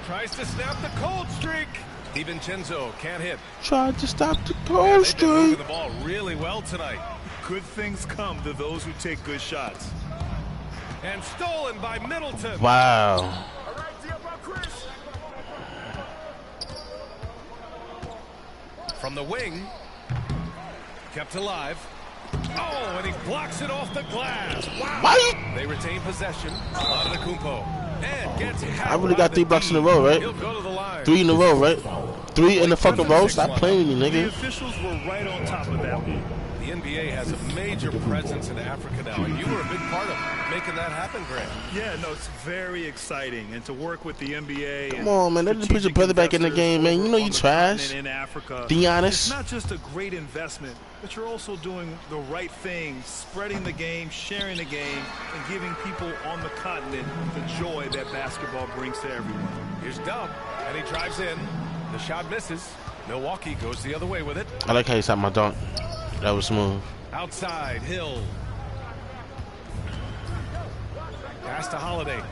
A: Tries to snap the cold streak. DiVincenzo can't hit.
D: Tried to stop the cold streak.
A: Moving the ball really well tonight.
C: Good things come to those who take good shots.
A: And stolen by Middleton.
D: Wow.
A: From the wing. Kept alive. Oh, and he blocks it off the glass. Wow.
D: Why?
A: They retain possession. Antetokounmpo. And gets
D: I really got 3 blocks in a row, right?
A: He'll go to the line.
D: 3 in a row, right? 3 in the fucking row. Stop playing with me,
C: The
D: nigga.
C: officials were right on top of that one.
A: The NBA has a major presence in Africa now, and you were a big part of making that happen, Grant.
C: Yeah, no, it's very exciting, and to work with the NBA.
D: Come on, man. Let them put your brother back in the game, man. You know you trash.
C: In Africa,
D: Be honest.
C: It's not just a great investment, but you're also doing the right thing, spreading the game, sharing the game, and giving people on the continent the joy that basketball brings to everyone.
A: Here's Dub, and he drives in. The shot misses. Milwaukee goes the other way with it.
D: I like how you shot my dunk. That was smooth.
A: Outside, Hill. Pass to Holiday.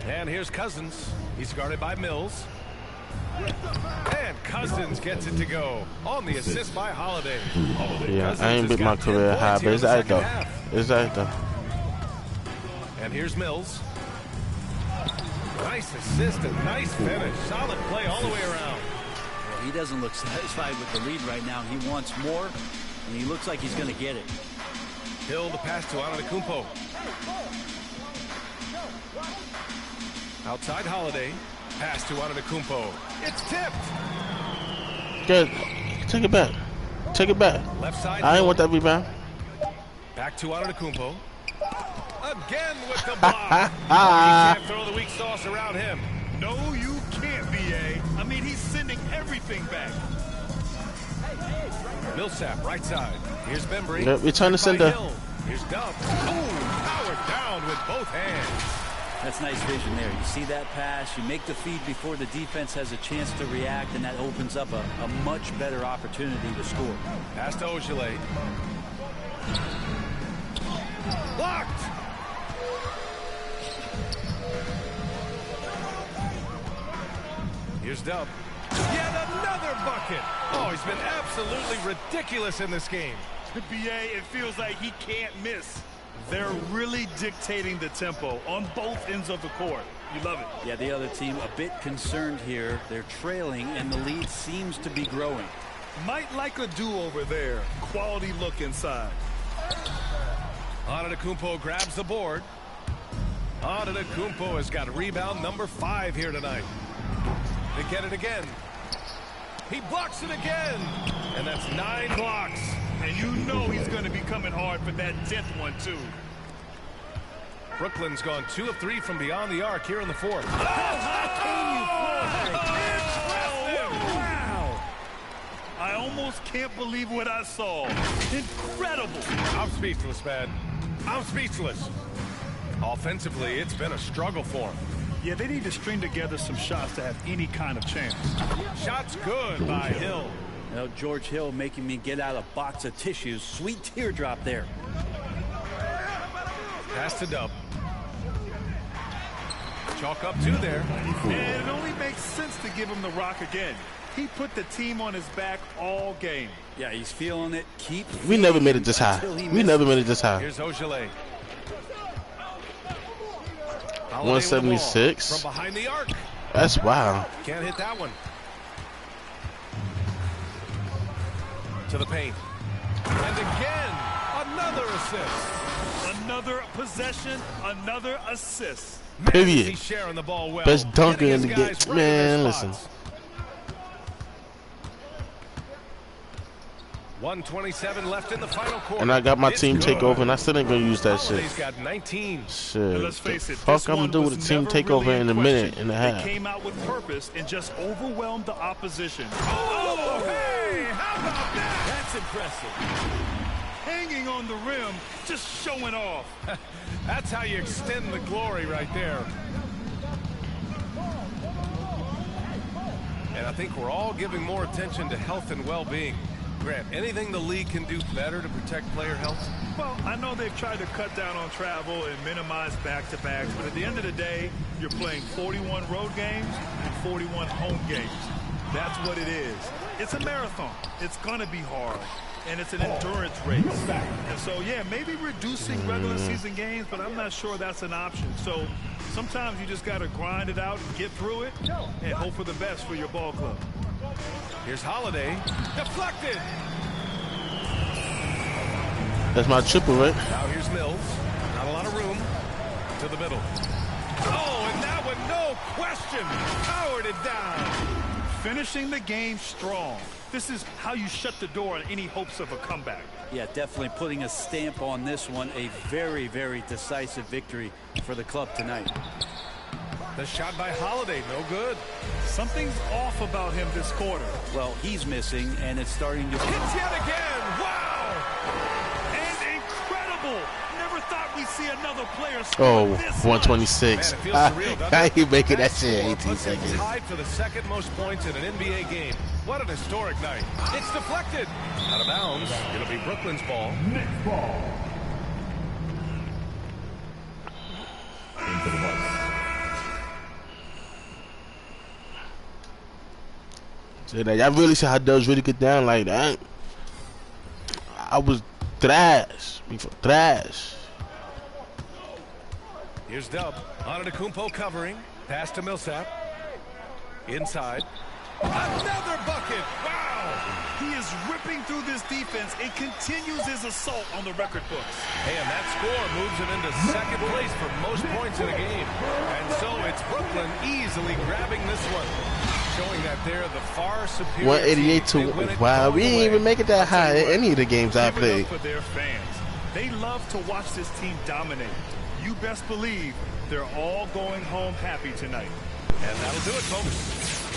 A: And here's Cousins. He's guarded by Mills. And Cousins gets it to go. On the assist by Holiday.
D: Yeah,
A: Cousins
D: I ain't
A: has
D: beat my
A: got 10
D: career
A: points
D: high,
A: here
D: but
A: in
D: it's
A: the
D: alright
A: second
D: though.
A: half.
D: It's alright though.
A: And here's Mills. Nice assist and nice finish. Solid play all the way around.
B: Well, he doesn't look satisfied with the lead right now. He wants more, and he looks like he's going to get it.
A: Hill the pass to Antetokounmpo. Outside Holiday. Pass to Antetokounmpo. It's tipped.
D: Good. Take it back. Take it back.
A: Left side.
D: I ain't want that rebound.
A: Back to Antetokounmpo. Again with the block. You can't throw the weak sauce around him.
C: No, you can't, B.A. I mean, he's sending everything back.
A: Millsap, right side. Here's Bembry.
D: Yep, we're trying to send the...
A: Here's Dub. Oh, powered down with both hands.
B: That's nice vision there. You see that pass, you make the feed before the defense has a chance to react, and that opens up a much better opportunity to score.
A: Pass to Ogilvy. Blocked. Here's Dub. Yet another bucket. Oh, he's been absolutely ridiculous in this game.
C: B.A., it feels like he can't miss. They're really dictating the tempo on both ends of the court. You love it.
B: Yeah, the other team a bit concerned here. They're trailing, and the lead seems to be growing.
C: Might like a do-over there. Quality look inside.
A: Antetokounmpo grabs the board. Antetokounmpo has got rebound number 5 here tonight. They get it again. He blocks it again. And that's 9 blocks.
C: And you know he's going to be coming hard for that 10th one, too.
A: Brooklyn's gone 2 of 3 from beyond the arc here in the 4th.
C: Wow! I almost can't believe what I saw. Incredible.
A: I'm speechless, man. I'm speechless. Offensively, it's been a struggle for him.
C: Yeah, they need to string together some shots to have any kind of chance.
A: Shots good by Hill.
B: You know, George Hill making me get out a box of tissues. Sweet teardrop there.
A: Pass to Dub. Chalk up 2 there.
C: And it only makes sense to give him the rock again. He put the team on his back all game.
B: Yeah, he's feeling it.
D: We never made it this high. We never made it this high.
A: Here's Ogilvy.
D: 176.
A: From behind the arc.
D: That's wild.
A: Can't hit that one. To the paint. And again. Another assist.
C: Another possession, another assist.
D: Period.
A: Sharing the ball well.
D: Best dunker in the game. Man, listen.
A: 1:27 left in the final quarter.
D: And I got my team takeover, and I still ain't gonna use that shit.
A: Holiday's got 19.
D: Shit.
C: Let's face it,
D: fuck I'm gonna do with a team takeover in a minute and a half.
C: They came out with purpose and just overwhelmed the opposition.
A: Oh, hey, how about that? That's impressive.
C: Hanging on the rim, just showing off.
A: That's how you extend the glory right there. And I think we're all giving more attention to health and well-being. Grant, anything the league can do better to protect player health?
C: Well, I know they've tried to cut down on travel and minimize back-to-backs, but at the end of the day, you're playing 41 road games and 41 home games. That's what it is. It's a marathon. It's going to be hard, and it's an endurance race. And so, yeah, maybe reducing regular season games, but I'm not sure that's an option. So sometimes you just got to grind it out and get through it and hope for the best for your ball club.
A: Here's Holiday. Deflected.
D: That's my triple, right?
A: Now here's Mills. Not a lot of room. To the middle. Oh, and that one, no question. Powered it down.
C: Finishing the game strong. This is how you shut the door on any hopes of a comeback.
B: Yeah, definitely putting a stamp on this one. A very, very decisive victory for the club tonight.
A: The shot by Holiday, no good.
C: Something's off about him this quarter.
B: Well, he's missing, and it's starting to...
A: Hits yet again! Wow!
C: And incredible! Never thought we'd see another player score this
D: 126.
A: Man, it feels surreal, doesn't
D: How
A: it?
D: you making that shit in 18
A: Puts him
D: seconds?
A: tied for the second most points in an NBA game. What an historic night. It's deflected. Out of bounds. It'll be Brooklyn's ball.
E: Next ball. Into the Bucks.
D: So that y'all really see how Dubs really get down like that. I was trash. Before trash.
A: Here's Dub. Antetokounmpo covering. Pass to Millsap. Inside. Another bucket. Wow.
C: He is ripping through this defense and continues his assault on the record books.
A: Hey, and that score moves him into second place for most points in a game. And so it's Brooklyn easily grabbing this one. Showing that they're the far superior
D: 188 to wow, we didn't even make it that high in any of the games I played.
C: For their fans, they love to watch this team dominate. You best believe they're all going home happy tonight.
A: And that'll do it, folks.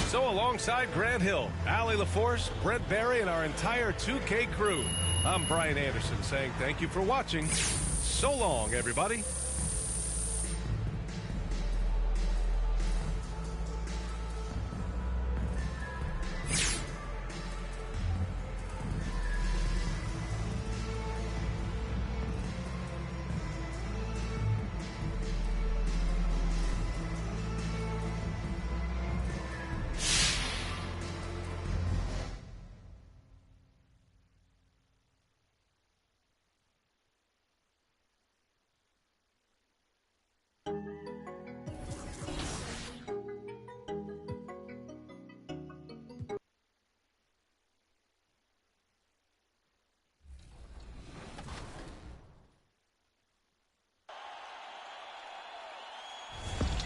A: So alongside Grant Hill, Allie LaForce, Brent Barry, and our entire 2K crew, I'm Brian Anderson saying thank you for watching. So long, everybody.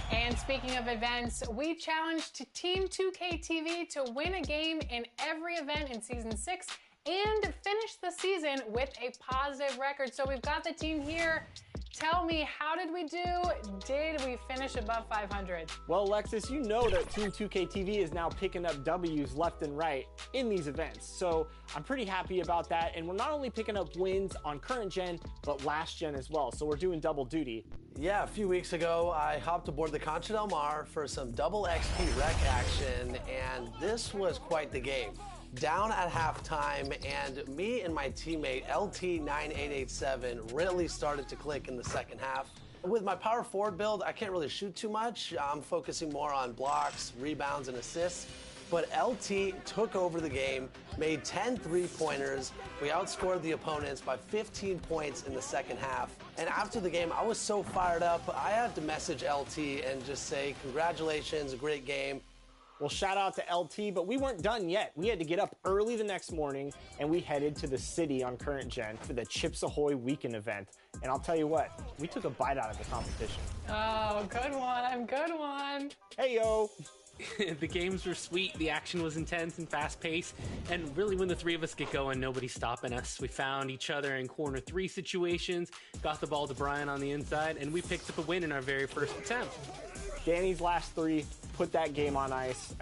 H: And speaking of events, we challenged Team 2K TV to win a game in every event in Season 6 and finish the season with a positive record. So we've got the team here. Tell me, how did we do? Did we finish above 500?
I: Well, Alexis, you know that Team 2K TV is now picking up W's left and right in these events. So I'm pretty happy about that. And we're not only picking up wins on current gen, but last gen as well. So we're doing double duty.
J: Yeah, a few weeks ago, I hopped aboard the Concha Del Mar for some double XP rec action, and this was quite the game. Down at halftime, and me and my teammate LT9887 really started to click in the second half. With my power forward build, I can't really shoot too much. I'm focusing more on blocks, rebounds, and assists. But LT took over the game, made 10 three-pointers. We outscored the opponents by 15 points in the second half. And after the game, I was so fired up, I had to message LT and just say, congratulations, a great game.
I: Well, shout out to LT, but we weren't done yet. We had to get up early the next morning, and we headed to the city on Current Gen for the Chips Ahoy weekend event. And I'll tell you what, we took a bite out of the competition.
H: Oh, good one, good one.
I: Hey, yo.
K: The games were sweet, the action was intense and fast-paced, and really when the three of us get going, nobody's stopping us. We found each other in corner 3 situations, got the ball to Brian on the inside, and we picked up a win in our very first attempt.
I: Danny's last 3 put that game on ice.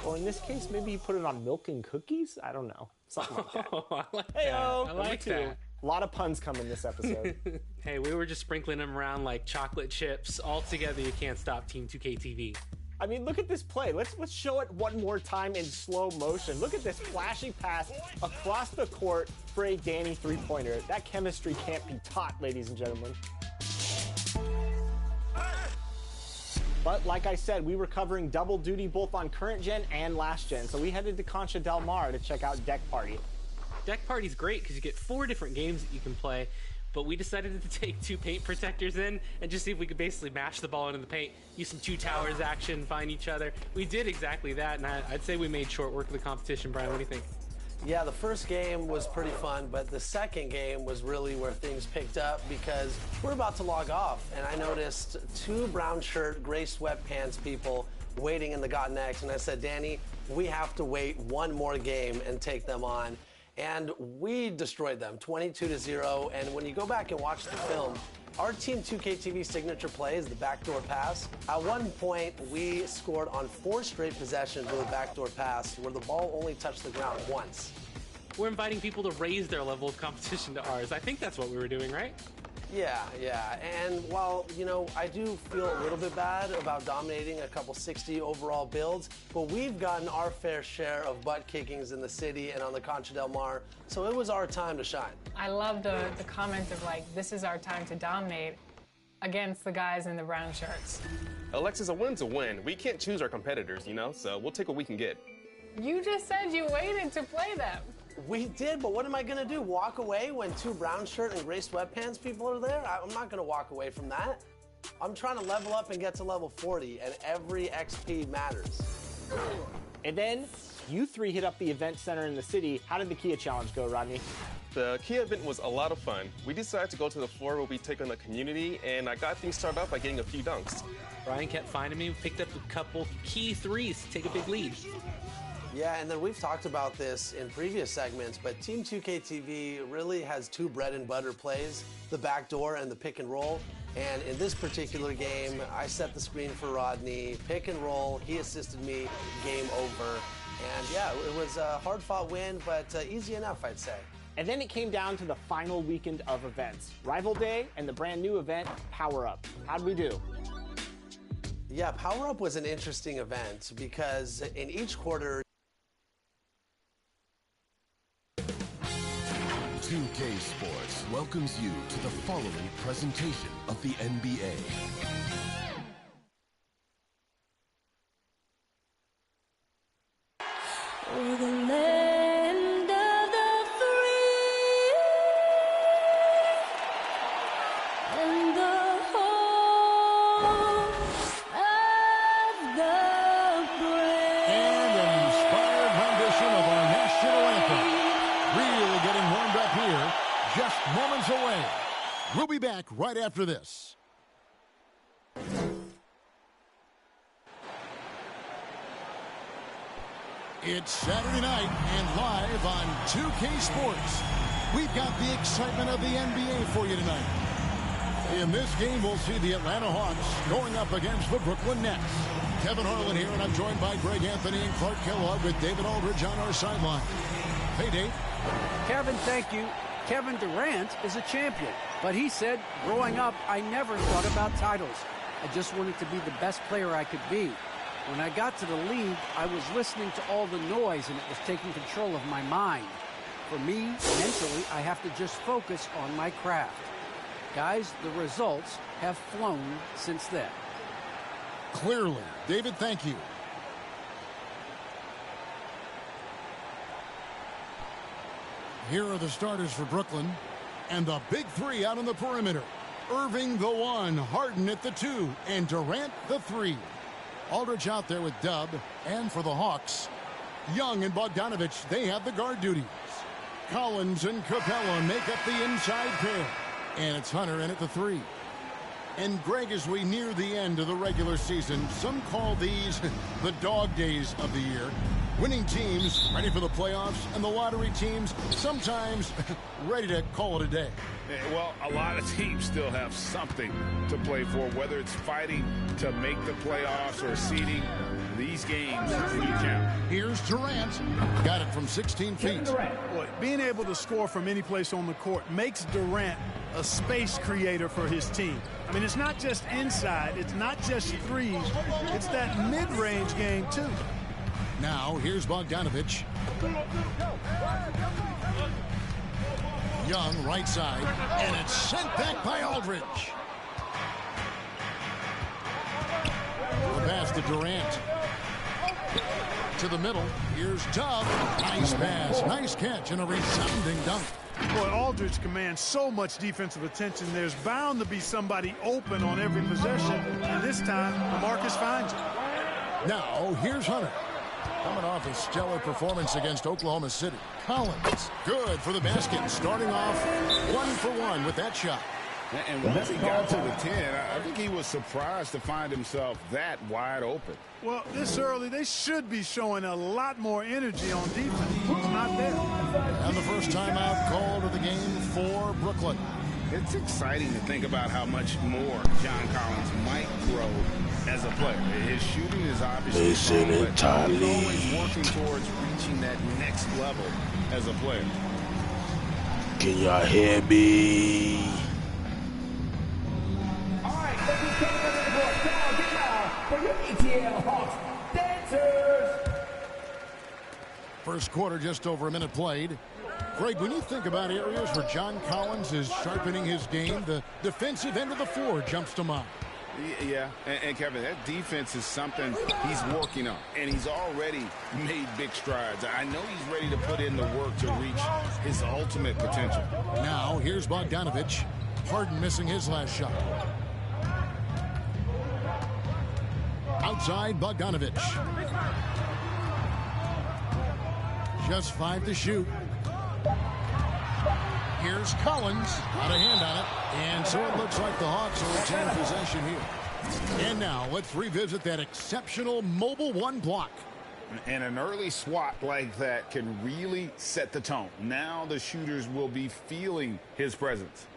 I: Or in this case, maybe he put it on milk and cookies? I don't know. Something like that.
K: I like
I: Hey-o.
K: that. I like that.
I: A lot of puns coming this episode.
K: Hey, we were just sprinkling them around like chocolate chips. All together, you can't stop Team 2K TV.
I: I mean, look at this play. Let's show it one more time in slow motion. Look at this flashing pass across the court for a Danny three-pointer. That chemistry can't be taught, ladies and gentlemen. But like I said, we were covering double duty both on Current Gen and Last Gen, so we headed to Concha Del Mar to check out Deck Party.
K: Deck Party's great because you get 4 different games that you can play, but we decided to take 2 paint protectors in and just see if we could basically mash the ball into the paint, use some 2 towers action, find each other. We did exactly that, and I'd say we made short work of the competition. Brian, what do you think?
J: Yeah, the first game was pretty fun, but the second game was really where things picked up because we're about to log off, and I noticed 2 brown shirt, gray sweatpants people waiting in the Got Next, and I said, Danny, we have to wait 1 more game and take them on. And we destroyed them, 22-0. And when you go back and watch the film, our Team 2K TV signature play is the backdoor pass. At one point, we scored on 4 straight possessions with a backdoor pass where the ball only touched the ground once.
K: We're inviting people to raise their level of competition to ours. I think that's what we were doing, right?
J: Yeah. And while, you know, I do feel a little bit bad about dominating a couple 60 overall builds, but we've gotten our fair share of butt kickings in the city and on the Concha Del Mar, so it was our time to shine.
H: I love the comment of like, this is our time to dominate against the guys in the brown shirts.
L: Alexis, a win's a win. We can't choose our competitors, you know, so we'll take what we can get.
H: You just said you waited to play them.
J: We did, but what am I going to do? Walk away when 2 brown shirt and gray sweatpants people are there? I'm not going to walk away from that. I'm trying to level up and get to level 40, and every XP matters.
I: And then you 3 hit up the event center in the city. How did the Kia Challenge go, Rodney?
L: The Kia event was a lot of fun. We decided to go to the floor where we take on the community, and I got things started off by getting a few dunks.
K: Brian kept finding me, picked up a couple key threes to take a big lead.
J: Yeah, and then we've talked about this in previous segments, but Team 2K TV really has 2 bread and butter plays, the backdoor and the pick and roll. And in this particular game, I set the screen for Rodney, pick and roll, he assisted me, game over. And yeah, it was a hard-fought win, but easy enough, I'd say.
I: And then it came down to the final weekend of events, Rival Day and the brand new event, Power Up. How'd we do?
J: Yeah, Power Up was an interesting event because in each quarter,
M: 2K Sports welcomes you to the following presentation of the NBA.
N: We're the land of the free and the home of the brave.
O: And an inspired rendition of our national anthem. Really getting warmed up here, just moments away. We'll be back right after this. It's Saturday night and live on 2K Sports. We've got the excitement of the NBA for you tonight. In this game, we'll see the Atlanta Hawks going up against the Brooklyn Nets. Kevin Harlan here, and I'm joined by Greg Anthony and Clark Kellogg with David Aldridge on our sideline. Hey, Dave.
P: Kevin, thank you. Kevin Durant is a champion, but he said, growing up, I never thought about titles. I just wanted to be the best player I could be. When I got to the league, I was listening to all the noise, and it was taking control of my mind. For me, mentally, I have to just focus on my craft. Guys, the results have flown since then.
O: Clearly. David, thank you. Here are the starters for Brooklyn. And the big 3 out on the perimeter. Irving the 1, Harden at the 2, and Durant the 3. Aldridge out there with Dub. And for the Hawks, Young and Bogdanovich, they have the guard duties. Collins and Capella make up the inside pair. And it's Hunter in at the 3. And Greg, as we near the end of the regular season, some call these the dog days of the year. Winning teams ready for the playoffs, and the lottery teams sometimes ready to call it a day.
Q: Well, a lot of teams still have something to play for, whether it's fighting to make the playoffs or seeding. These games do count.
O: Here's Durant. Got it from 16 feet.
C: Boy, being able to score from any place on the court makes Durant a space creator for his team. I mean, it's not just inside. It's not just threes. It's that mid-range game, too.
O: Now, here's Bogdanovich. Young, right side. And it's sent back by Aldridge. The pass to Durant. To the middle. Here's Dub. Nice pass. Nice catch and a resounding dunk.
C: Boy, Aldridge commands so much defensive attention. There's bound to be somebody open on every possession. And this time, DeMarcus finds it.
O: Now, here's Hunter. Coming off a stellar performance against Oklahoma City. Collins, good for the basket. Starting off 1-for-1 with that shot.
Q: And once he got to the 10, I think he was surprised to find himself that wide open.
C: Well, this early, they should be showing a lot more energy on defense. It's not there.
O: And the first timeout called of the game for Brooklyn.
Q: It's exciting to think about how much more John Collins might grow as a player. His shooting is obviously strong, but he's always working towards reaching that next level as a player.
D: Can y'all hear me?
R: All right, let's just come to the board. Come on, get loud for your ETL Hawks dancers.
O: First quarter, just over a minute played. Greg, when you think about areas where John Collins is sharpening his game, the defensive end of the floor jumps to mind.
Q: Yeah, and Kevin, that defense is something he's working on, and he's already made big strides. I know he's ready to put in the work to reach his ultimate potential.
O: Now, here's Bogdanovich. Harden missing his last shot. Outside, Bogdanovich. Just 5 to shoot. Here's Collins. Out of hand on it. And so it looks like the Hawks will retain possession here. And now let's revisit that exceptional mobile 1 block.
Q: And an early swat like that can really set the tone. Now the shooters will be feeling his presence.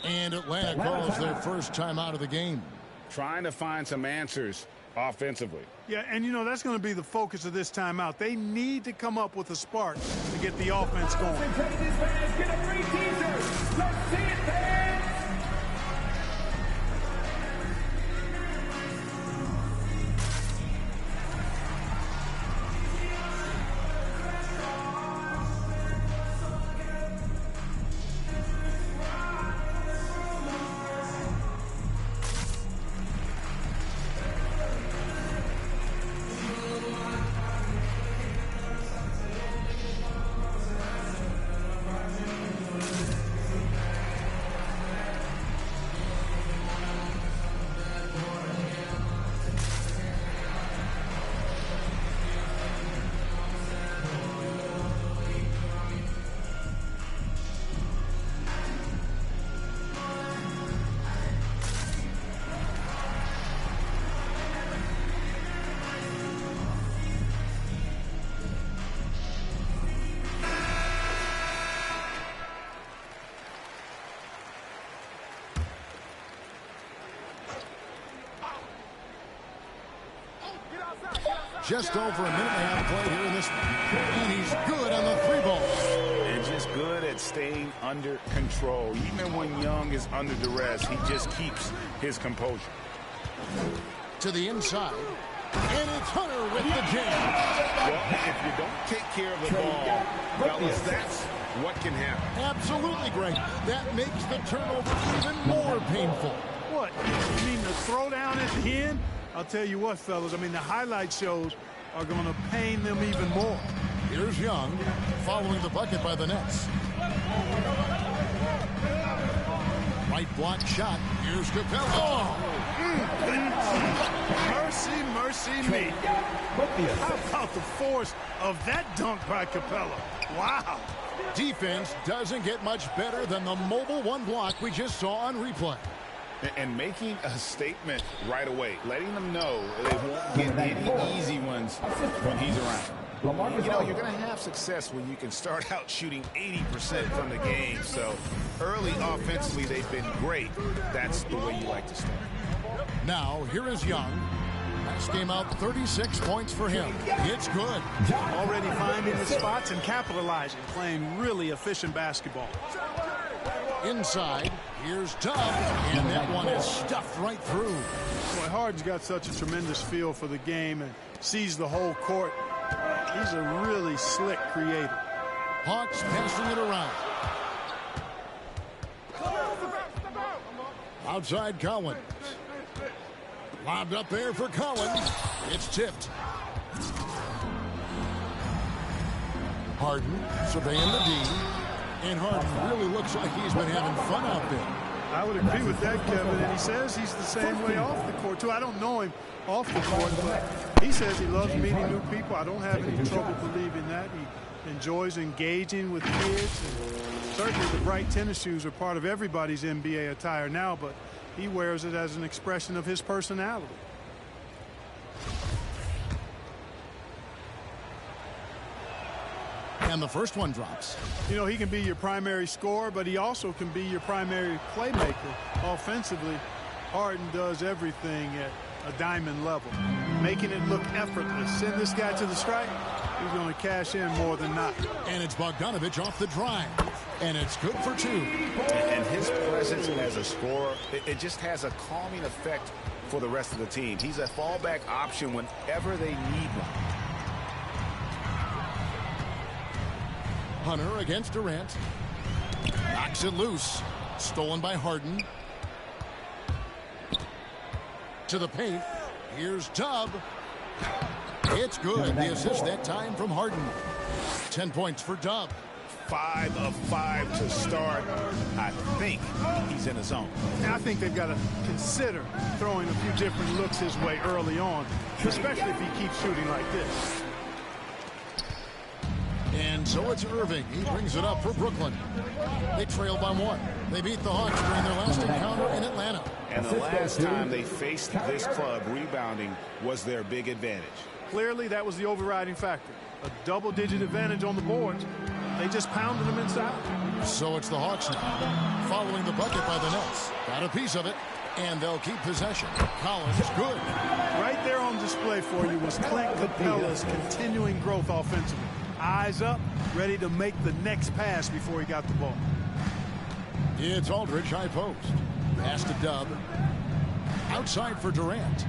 O: And Atlanta calls their first time out of the game.
Q: Trying to find some answers offensively.
C: Yeah, and you know, that's going to be the focus of this timeout. They need to come up with a spark to get the offense going.
R: Get a free teaser. Let's see it, fans.
O: Just over a minute and a half play here in this one. And he's good on the 3 ball.
Q: And just good at staying under control. Even when Young is under duress, he just keeps his composure.
O: To the inside. And it's Hunter with the jam.
Q: Well, if you don't take care of the ball, fellas, that's what can happen.
O: Absolutely, Greg. That makes the turnover even more painful.
C: What? You mean the throwdown at the end? I'll tell you what, fellas, I mean, the highlight shows are going to pain them even more.
O: Here's Young, following the bucket by the Nets. Right block shot. Here's Capella.
C: Mercy, mercy me. How about the force of that dunk by Capella? Wow.
O: Defense doesn't get much better than the mobile one block we just saw on replay.
Q: And making a statement right away, letting them know they won't get any easy ones when he's around. You know, you're going to have success when you can start out shooting 80% from the game. So early offensively, they've been great. That's the way you like to start.
O: Now, here is Young. Last game out, 36 points for him. It's good.
C: Already finding the spots and capitalizing, playing really efficient basketball.
O: Inside, here's Tubb, and that one is stuffed right through.
C: Boy, Harden's got such a tremendous feel for the game and sees the whole court. He's a really slick creator.
O: Hawks passing it around. Outside Collins. Lobbed up there for Collins. It's tipped. Harden surveying the D. And Harden really looks like he's been having fun out there.
C: I would agree with that, Kevin. And he says he's the same way off the court, too. I don't know him off the court, but he says he loves meeting new people. I don't have any trouble believing that. He enjoys engaging with kids. And certainly the bright tennis shoes are part of everybody's NBA attire now, but he wears it as an expression of his personality.
O: And the first one drops.
C: You know, he can be your primary scorer, but he also can be your primary playmaker. Offensively, Harden does everything at a diamond level, making it look effortless. Send this guy to the stripe, he's going to cash in more than not.
O: And it's Bogdanovich off the drive. And it's good for two.
Q: And his presence as a scorer, it just has a calming effect for the rest of the team. He's a fallback option whenever they need one.
O: Hunter against Durant. Knocks it loose. Stolen by Harden. To the paint. Here's Tubb. It's good. The assist that time from Harden. 10 points for Tubb.
Q: 5 of 5 to start. I think he's in a zone.
C: And I think they've got to consider throwing a few different looks his way early on, especially if he keeps shooting like this.
O: And so it's Irving. He brings it up for Brooklyn. They trail by 1. They beat the Hawks during their last encounter in Atlanta.
Q: And the last time they faced this club, rebounding was their big advantage.
C: Clearly, that was the overriding factor. A double-digit advantage on the boards. They just pounded them inside.
O: So it's the Hawks now, following the bucket by the Nets. Got a piece of it, and they'll keep possession. Collins, good.
C: Right there on display for you was Clint Capella's continuing growth offensively. Eyes up, ready to make the next pass before he got the ball.
O: It's Aldridge, high post. Pass to Dub. Outside for Durant.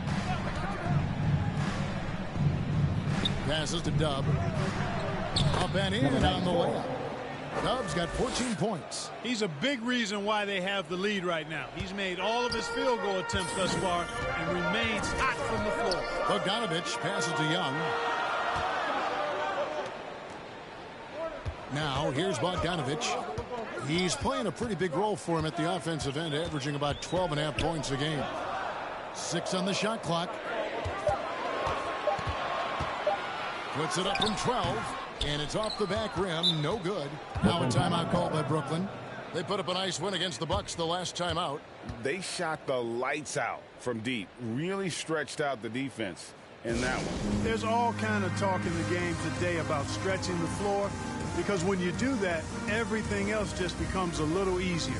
O: Passes to Dub. Up and in and on the layup. Dub's got 14 points.
C: He's a big reason why they have the lead right now. He's made all of his field goal attempts thus far and remains hot from the floor.
O: Bogdanovich passes to Young. Now, here's Bogdanovich. He's playing a pretty big role for him at the offensive end, averaging about 12.5 points a game. 6 on the shot clock. Puts it up from 12, and it's off the back rim. No good. Now a timeout called by Brooklyn. They put up a nice win against the Bucks the last time out.
Q: They shot the lights out from deep. Really stretched out the defense in that one.
C: There's all kind of talk in the game today about stretching the floor, because when you do that, everything else just becomes a little easier.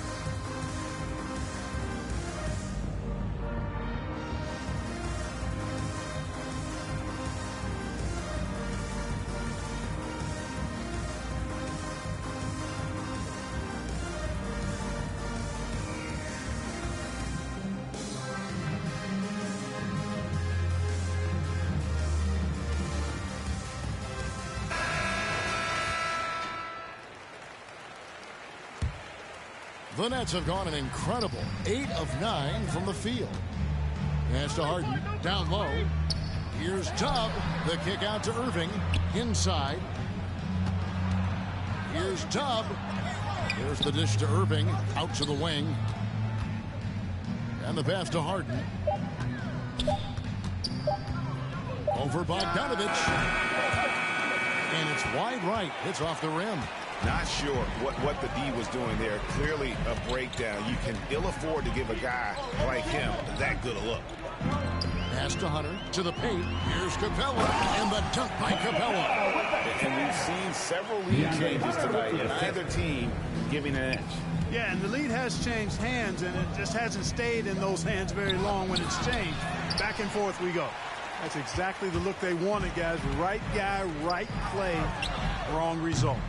O: The Nets have gone an incredible 8 of 9 from the field. Pass to Harden, down low. Here's Tubb. The kick out to Irving. Inside. Here's Tubb. Here's the dish to Irving. Out to the wing. And the pass to Harden. Over Bogdanovich. And it's wide right. Hits off the rim.
Q: Not sure what the D was doing there. Clearly a breakdown. You can ill afford to give a guy like him that good a look.
O: Pass to Hunter, to the paint. Here's Capella, and the dunk by Capella.
Q: And we've seen several lead changes tonight, and either team giving an edge.
C: Yeah, and the lead has changed hands, and it just hasn't stayed in those hands very long when it's changed. Back and forth we go. That's exactly the look they wanted, guys. Right guy, right play, wrong result.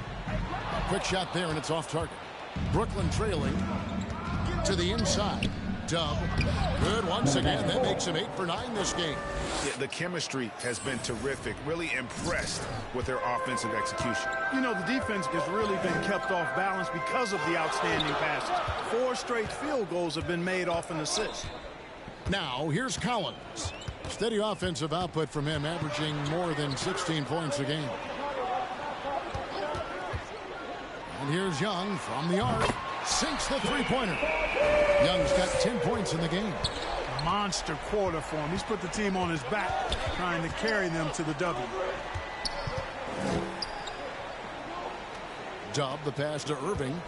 O: Quick shot there, and it's off target. Brooklyn trailing to the inside. Dub. Good once again. That makes him 8 for 9 this game.
Q: Yeah, the chemistry has been terrific. Really impressed with their offensive execution.
C: You know, the defense has really been kept off balance because of the outstanding passes. 4 straight field goals have been made off an assist.
O: Now, here's Collins. Steady offensive output from him, averaging more than 16 points a game. And here's Young from the arc. Sinks the three-pointer. Young's got 10 points in the game.
C: Monster quarter for him. He's put the team on his back, trying to carry them to the W.
O: Dub, the pass to Irving.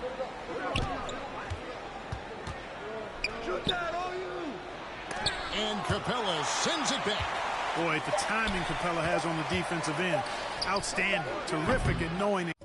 O: And Capella sends it back.
C: Boy, the timing Capella has on the defensive end. Outstanding. Terrific at knowing it.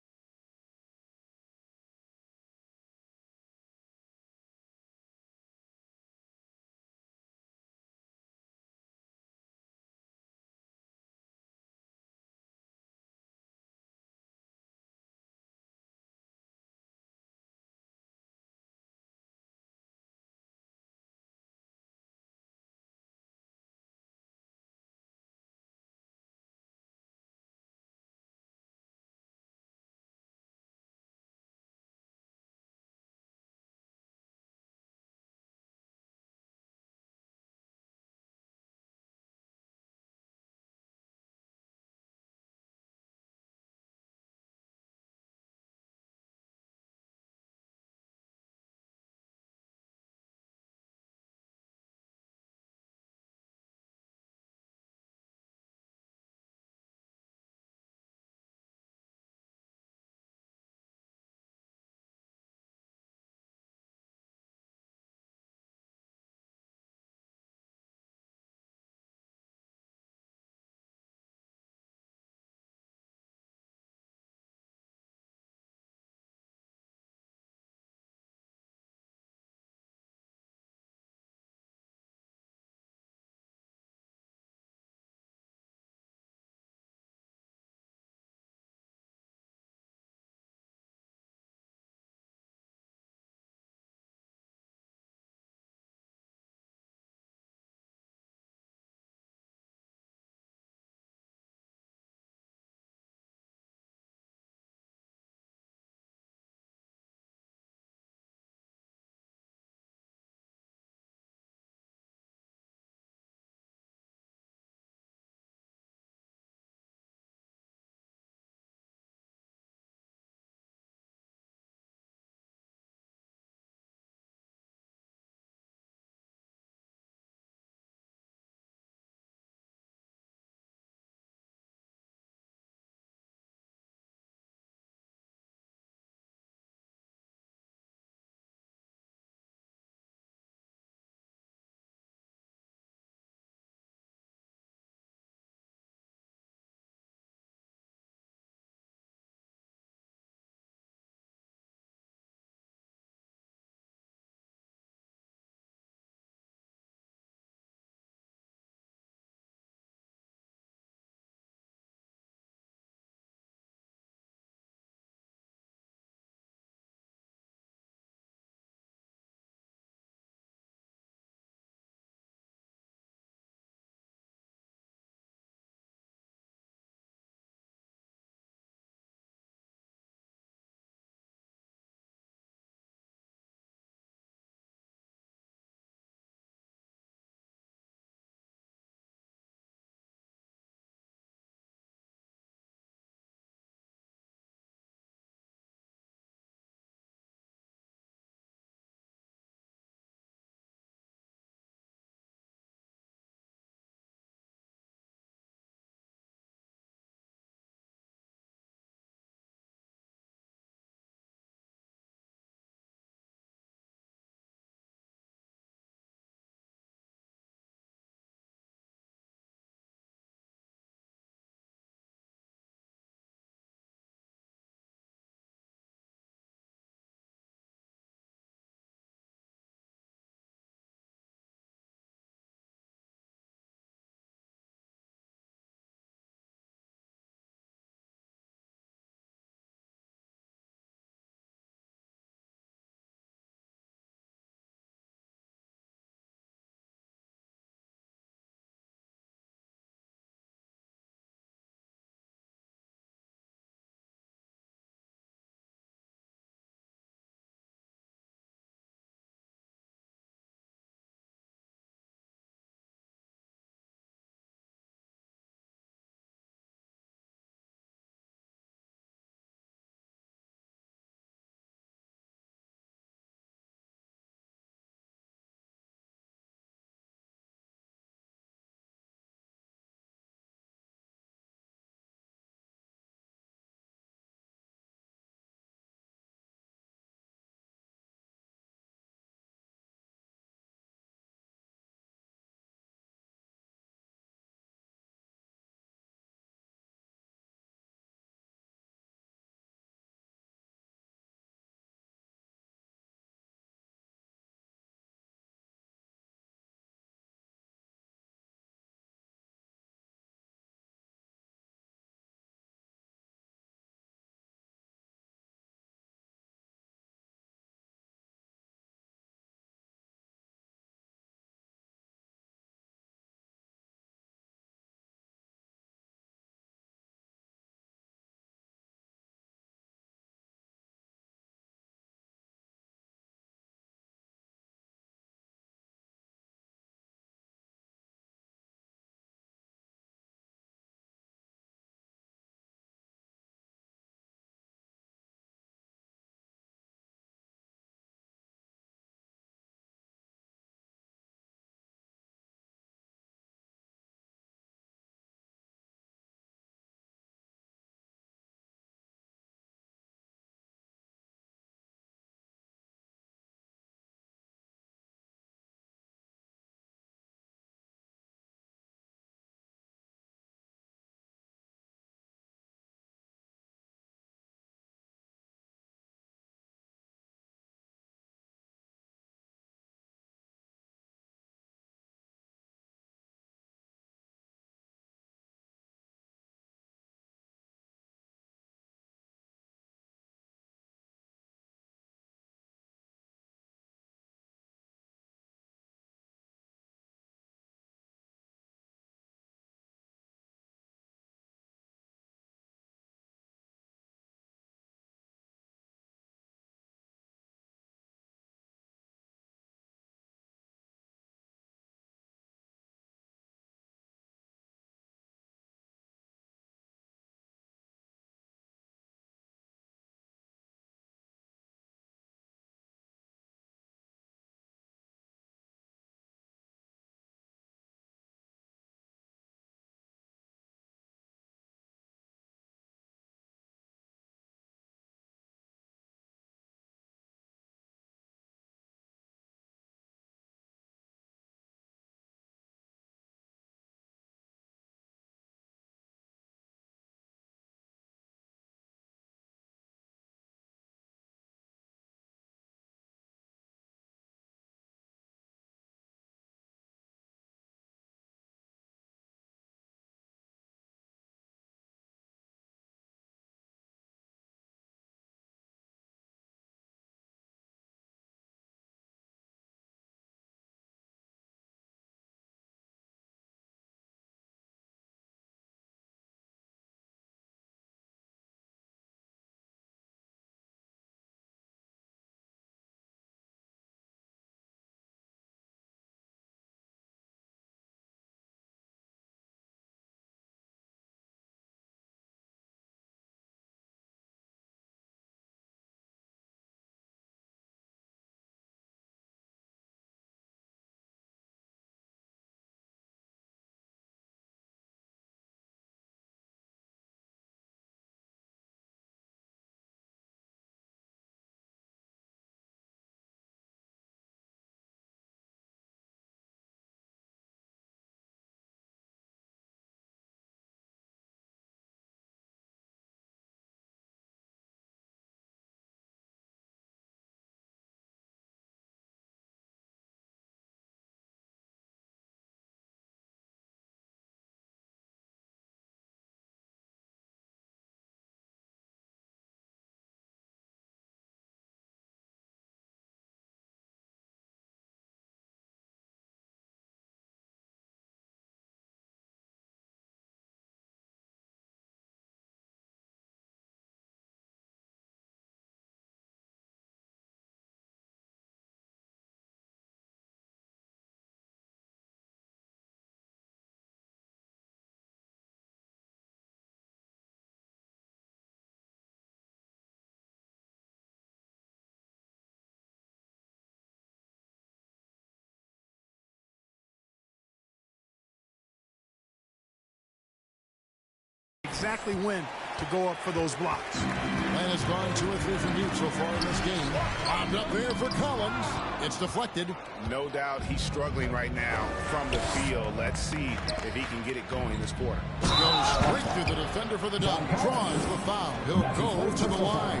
S: exactly when to go up for those blocks.
O: Atlanta's gone 2 or 3 from deep so far in this game. Bombed up there for Collins. It's deflected.
Q: No doubt he's struggling right now from the field. Let's see if he can get it going this quarter.
O: Goes straight through the defender for the dunk. Draws the foul. He'll go to the line.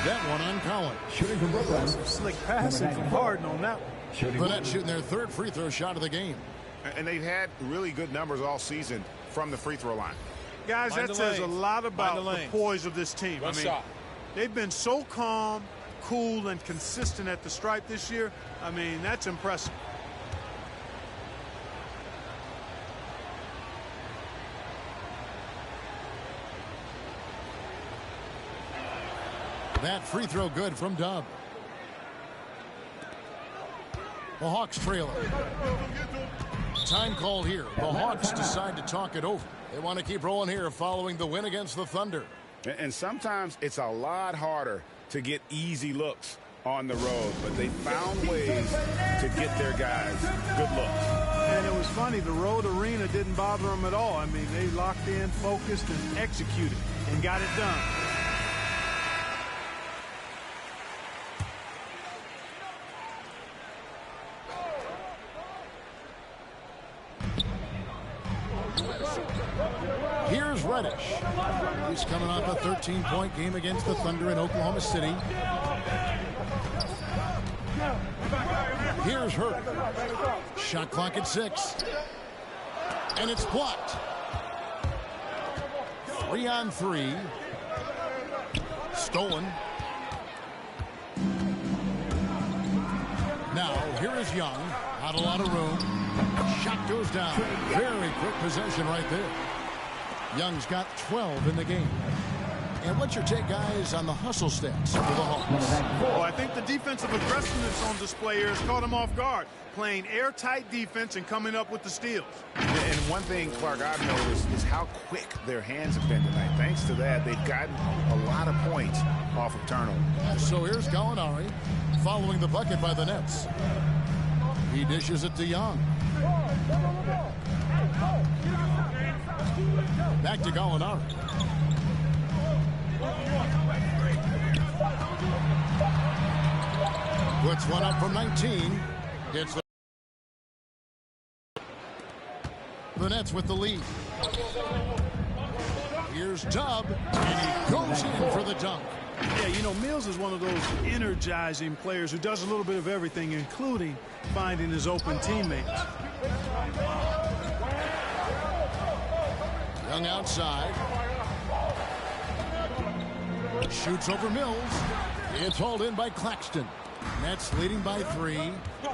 O: That one on Collins.
S: Shooting from Brooklyn. Some slick passing from Harden on that one.
O: Gwinnett shooting their 3rd free throw shot of the game.
Q: And they've had really good numbers all season from the free throw line.
S: Guys, that says a lot about the poise of this team. I mean, they've been so calm, cool, and consistent at the stripe this year. I mean, that's impressive.
O: That free throw good from Dub. The Hawks trailer. Time call here. The Hawks decide to talk it over. They want to keep rolling here following the win against the Thunder.
Q: And sometimes it's a lot harder to get easy looks on the road, but they found ways to get their guys good looks.
S: And it was funny, the road arena didn't bother them at all. I mean, they locked in, focused, and executed, and got it done.
O: Here's Reddish. He's coming off a 13-point game against the Thunder in Oklahoma City. Here's Hurt. Shot clock at 6. And it's blocked. 3 on 3. Stolen. Now, here is Young. Not a lot of room. Shot goes down. Very quick possession right there. Young's got 12 in the game. And what's your take, guys, on the hustle stats for the Hawks?
S: Oh, I think the defensive aggressiveness on display here has caught them off guard, playing airtight defense and coming up with the steals.
Q: And one thing, Clark, I've noticed is how quick their hands have been tonight. Thanks to that, they've gotten a lot of points off of turnovers.
O: So here's Gallinari following the bucket by the Nets. He dishes it to Young. Back to Gallinari. Puts one up from 19. Gets the Nets with the lead. Here's Dub, and he goes in for the dunk.
S: Yeah, you know, Mills is one of those energizing players who does a little bit of everything, including finding his open teammates.
O: Young outside. Shoots over Mills. It's hauled in by Claxton. Nets leading by 3.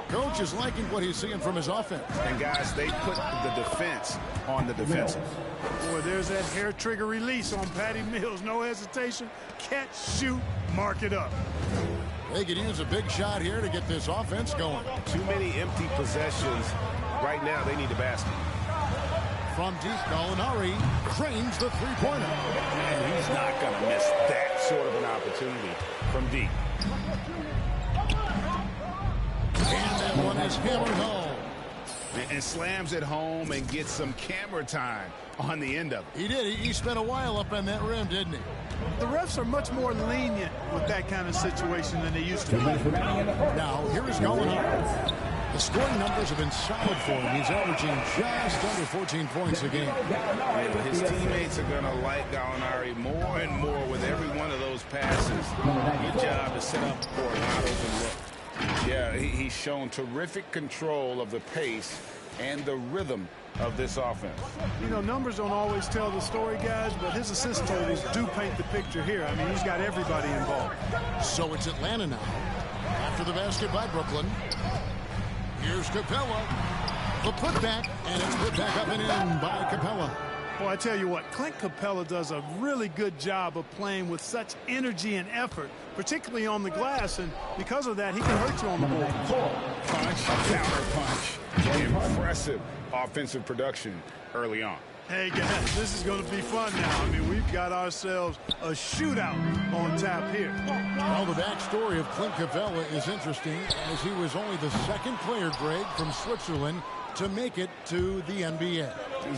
O: Coach is liking what he's seeing from his offense.
Q: And, guys, they put the defense on the defensive.
S: Boy, there's that hair trigger release on Patty Mills. No hesitation. Catch, shoot, mark it up.
O: They could use a big shot here to get this offense going.
Q: Too many empty possessions. Right now, they need a basket.
O: From deep, Gallinari drains the three-pointer.
Q: And he's not going to miss that sort of an opportunity from deep.
O: And that one is hammered home.
Q: And slams it home and gets some camera time on the end of it.
O: He did. He spent a while up on that rim, didn't he?
S: The refs are much more lenient with that kind of situation than they used to be.
O: Now, here is Gallinari. The scoring numbers have been solid for him. He's averaging just under 14 points a game.
Q: And his teammates are going to like Gallinari more and more with every one of those passes. Good job to set up for a wide open look. Yeah, he's shown terrific control of the pace and the rhythm of this offense.
S: You know, numbers don't always tell the story, guys, but his assist totals do paint the picture here. I mean, he's got everybody involved.
O: So it's Atlanta now. After the basket by Brooklyn. Here's Capella. The putback, and it's put back up and in by Capella.
S: Well, I tell you what, Clint Capella does a really good job of playing with such energy and effort, particularly on the glass, and because of that, he can hurt you on the board.
Q: Punch, counter punch. Impressive offensive production early on.
S: Hey, guys, this is going to be fun now. I mean, we've got ourselves a shootout on tap here.
O: Well, the backstory of Clint Capella is interesting, as he was only the second player, Greg, from Switzerland to make it to the NBA.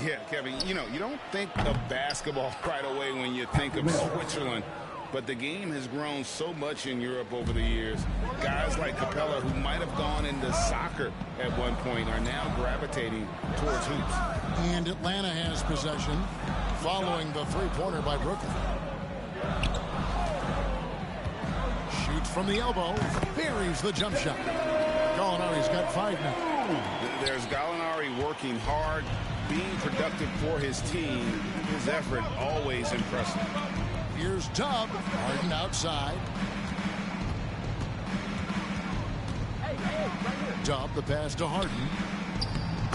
Q: Yeah, Kevin, you know, you don't think of basketball right away when you think of Switzerland, but the game has grown so much in Europe over the years. Guys like Capella, who might have gone into soccer at one point, are now gravitating towards hoops.
O: And Atlanta has possession following the three-pointer by Brooklyn. Shoots from the elbow, buries the jump shot. Gallinari's got 5 now.
Q: There's Gallinari working hard, being productive for his team. His effort always impressive.
O: Here's Tubb. Harden outside. Tubb, the pass to Harden.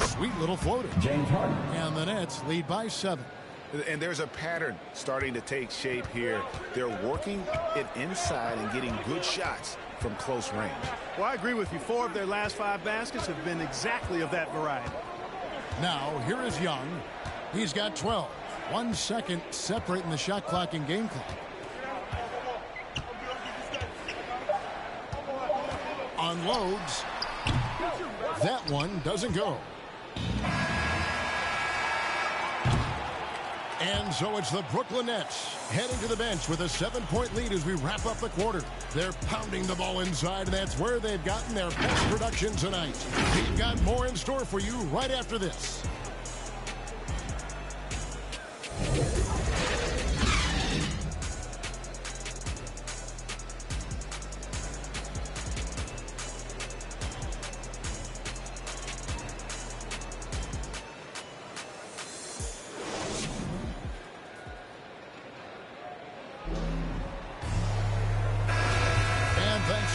O: Sweet little floater.
E: James Harden.
O: And the Nets lead by 7.
Q: And there's a pattern starting to take shape here. They're working it inside and getting good shots from close range.
S: Well, I agree with you. 4 of their last 5 baskets have been exactly of that variety.
O: Now, here is Young. He's got 12. 1 second separating the shot clock and game clock. Unloads. That one doesn't go. And so it's the Brooklyn Nets heading to the bench with a 7-point lead as we wrap up the quarter. They're pounding the ball inside, and that's where they've gotten their best production tonight. We've got more in store for you right after this.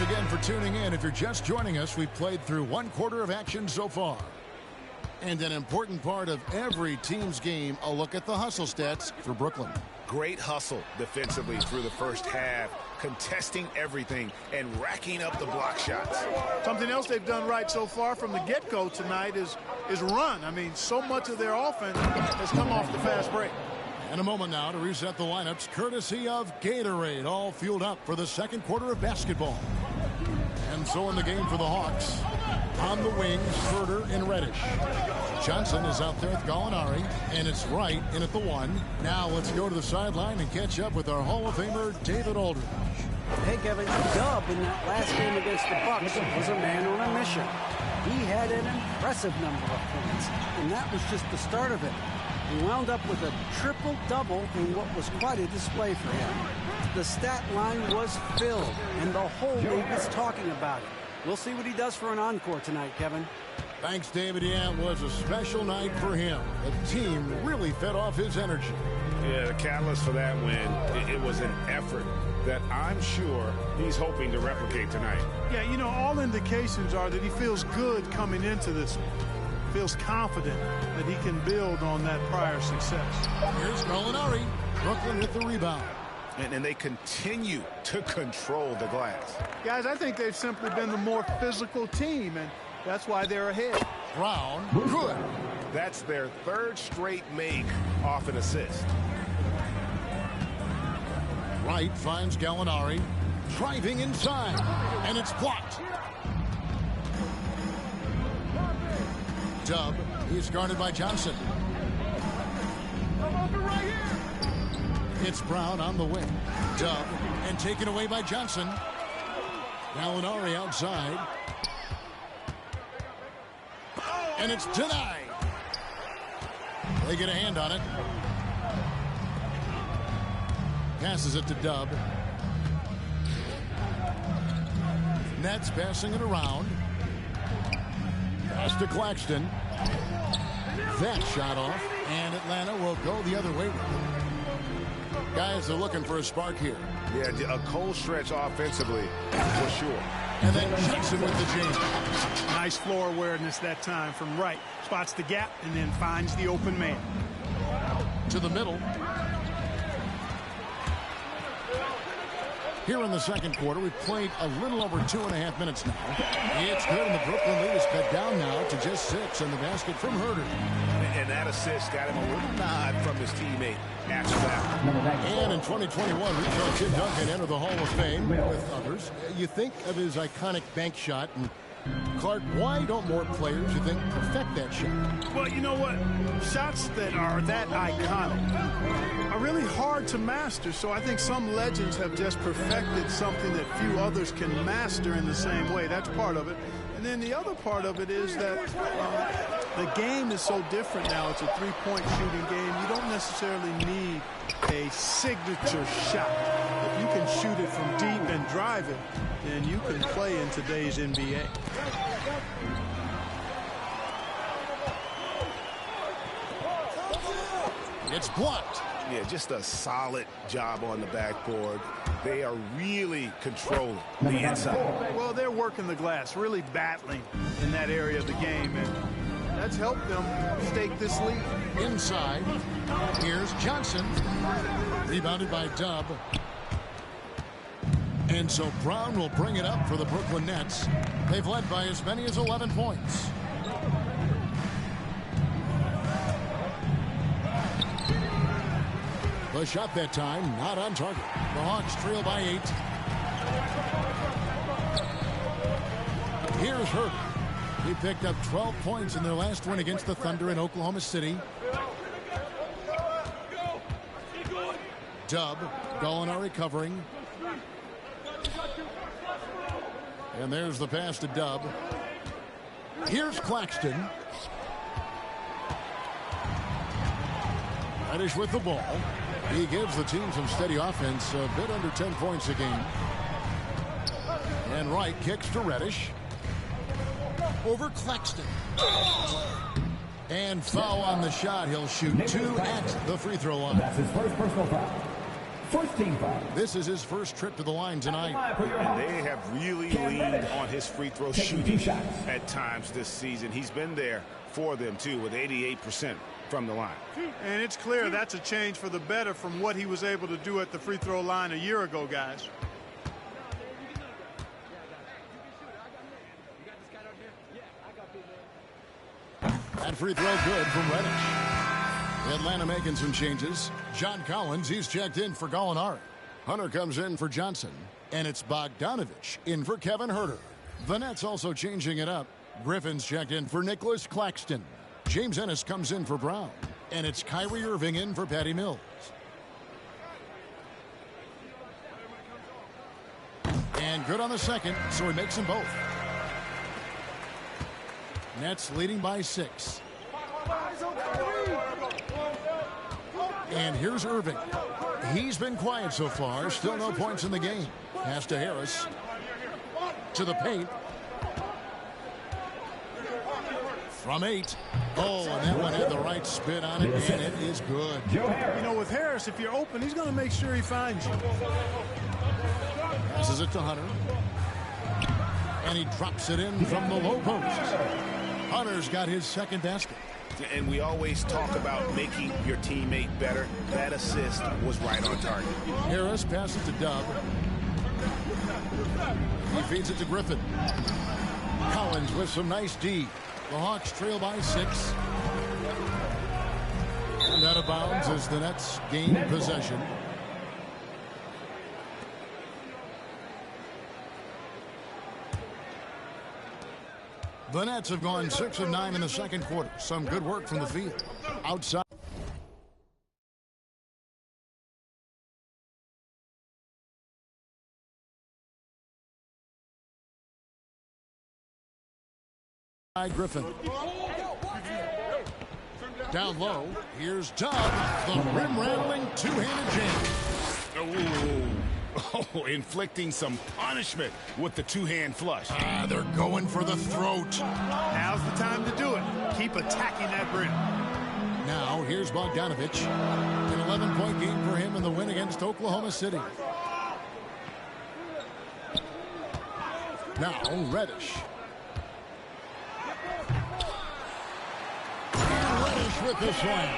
O: Again for tuning in. If you're just joining us, we've played through 1 quarter of action so far. And an important part of every team's game, a look at the hustle stats for Brooklyn.
Q: Great hustle defensively through the first half, contesting everything and racking up the block shots.
S: Something else they've done right so far from the get-go tonight is run. I mean, so much of their offense has come off the fast break.
O: And a moment now to reset the lineups, courtesy of Gatorade, all fueled up for the second quarter of basketball. And so in the game for the Hawks, on the wings, Herter and Reddish. Johnson is out there with Gallinari, and it's Wright in at the 1. Now let's go to the sideline and catch up with our Hall of Famer, David Aldridge.
P: Hey, Kevin, Dub in that last game against the Bucks was a man on a mission. He had an impressive number of points, and that was just the start of it. He wound up with a triple-double in what was quite a display for him. The stat line was filled, and the whole league is talking about it. We'll see what he does for an encore tonight, Kevin.
O: Thanks, David. Yeah, it was a special night for him. The team really fed off his energy.
Q: Yeah, the catalyst for that win, it was an effort that I'm sure he's hoping to replicate tonight.
S: Yeah, you know, all indications are that he feels good coming into this one. Feels confident that he can build on that prior success.
O: Here's Gallinari. Brooklyn with the rebound.
Q: And they continue to control the glass.
S: Guys, I think they've simply been the more physical team, and that's why they're ahead.
O: Brown, good.
Q: That's their 3rd straight make off an assist.
O: Wright finds Gallinari. Driving inside, and it's blocked. Dub, he's guarded by Johnson. It's Brown on the wing. Dub, and taken away by Johnson. Gallinari outside. And it's denied. They get a hand on it. Passes it to Dub. Nets passing it around. Pass to Claxton. That shot off, and Atlanta will go the other way with it. Guys are looking for a spark here.
Q: Yeah, a cold stretch offensively, for sure.
O: And then Jackson with the jam.
S: Nice floor awareness that time from Wright. Spots the gap and then finds the open man.
O: To the middle. Here in the second quarter, we've played a little over 2.5 minutes now. It's good, and the Brooklyn lead is cut down now to just 6 in the basket from Herter.
Q: And that assist got him a little nod from his teammate after that.
O: And in 2021, we saw Tim Duncan enter the Hall of Fame with others. You think of his iconic bank shot, and Clark, why don't more players, you think, perfect that shot?
S: Well, you know what? Shots that are that iconic are really hard to master, so I think some legends have just perfected something that few others can master in the same way. That's part of it. And then the other part of it is that the game is so different now. It's a three-point shooting game. You don't necessarily need a signature shot. If you can shoot it from deep and drive it, then you can play in today's NBA.
O: It's blocked.
Q: Yeah, just a solid job on the backboard. They are really controlling the inside.
S: Well, they're working the glass, really battling in that area of the game, and that's helped them stake this lead.
O: Inside, here's Johnson. Rebounded by Dubb. And so Brown will bring it up for the Brooklyn Nets. They've led by as many as 11 points. The shot that time, not on target. The Hawks trail by 8. Here's Hurt. He picked up 12 points in their last win against the Thunder in Oklahoma City. Dubb, Gallinari covering. And there's the pass to Dubb. Here's Claxton. Reddish with the ball. He gives the team some steady offense, a bit under 10 points a game. And Wright kicks to Reddish. Over Claxton. And foul on the shot. He'll shoot 2 at the free throw line.
R: That's his first personal foul. First team foul.
O: This is his first trip to the line tonight.
Q: And they have really leaned on his free throw shooting at times this season. He's been there for them, too, with 88% from the line.
S: And it's clear that's a change for the better from what he was able to do at the free throw line a year ago, guys.
O: That free throw good from Reddish. Atlanta making some changes. John Collins, he's checked in for Gallinari. Hunter comes in for Johnson. And it's Bogdanovich in for Kevin Huerter. The Nets also changing it up. Griffin's checked in for Nicholas Claxton. James Ennis comes in for Brown. And it's Kyrie Irving in for Patty Mills. And good on the second, so he makes them both. Nets leading by 6. And here's Irving. He's been quiet so far. Still no points in the game. Pass to Harris. To the paint. From 8. Oh, and that one had the right spin on it, and it is good.
S: You know, with Harris, if you're open, he's going to make sure he finds you.
O: Passes it to Hunter. And he drops it in from the low post. Hunter's got his second basket.
Q: And we always talk about making your teammate better. That assist was right on target.
O: Harris passes to Dubb. He feeds it to Griffin. Collins with some nice D. The Hawks trail by 6. And out of bounds as the Nets gain possession. The Nets have gone 6 of 9 in the second quarter. Some good work from the field. Outside. Griffin. Down low. Here's Dubb. The rim-rattling two-handed jam.
Q: Oh, inflicting some punishment with the two-hand flush.
O: They're going for the throat.
S: Now's the time to do it. Keep attacking that rim.
O: Now, here's Bogdanovich. An 11-point game for him in the win against Oklahoma City. Now, Reddish. And Reddish with this one.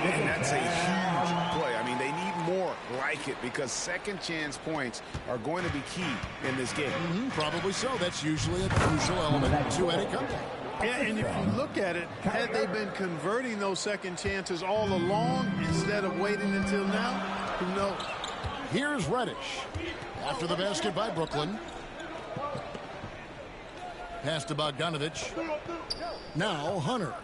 Q: And that's a huge play. I mean, they need more like it because second chance points are going to be key in this game.
O: Probably so. That's usually a crucial element to any comeback.
S: Yeah, and if you look at it, had they been converting those second chances all along instead of waiting until now, who knows?
O: Here's Reddish. After the basket by Brooklyn. Pass to Bogdanovich. Now Hunter.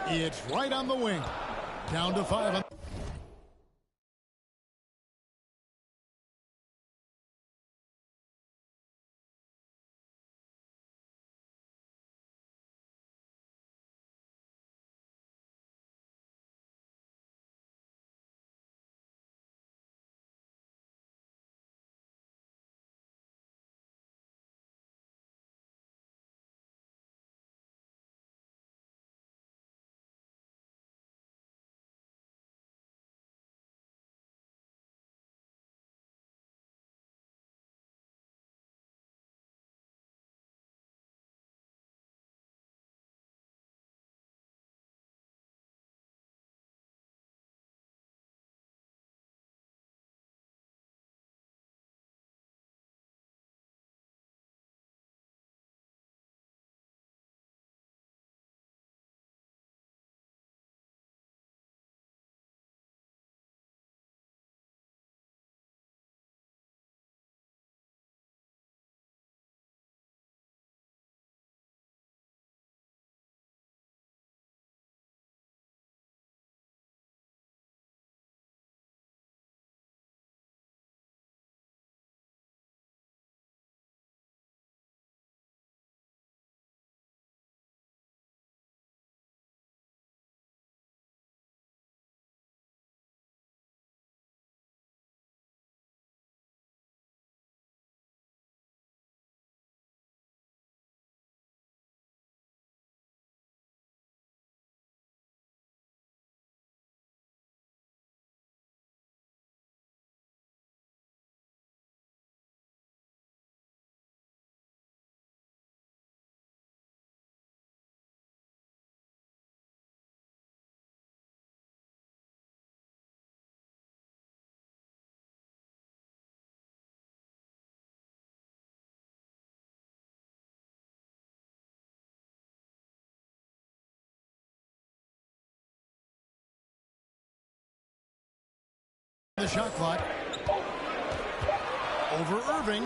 O: It's right on the wing. Down to 5. The shot clock. Over Irving.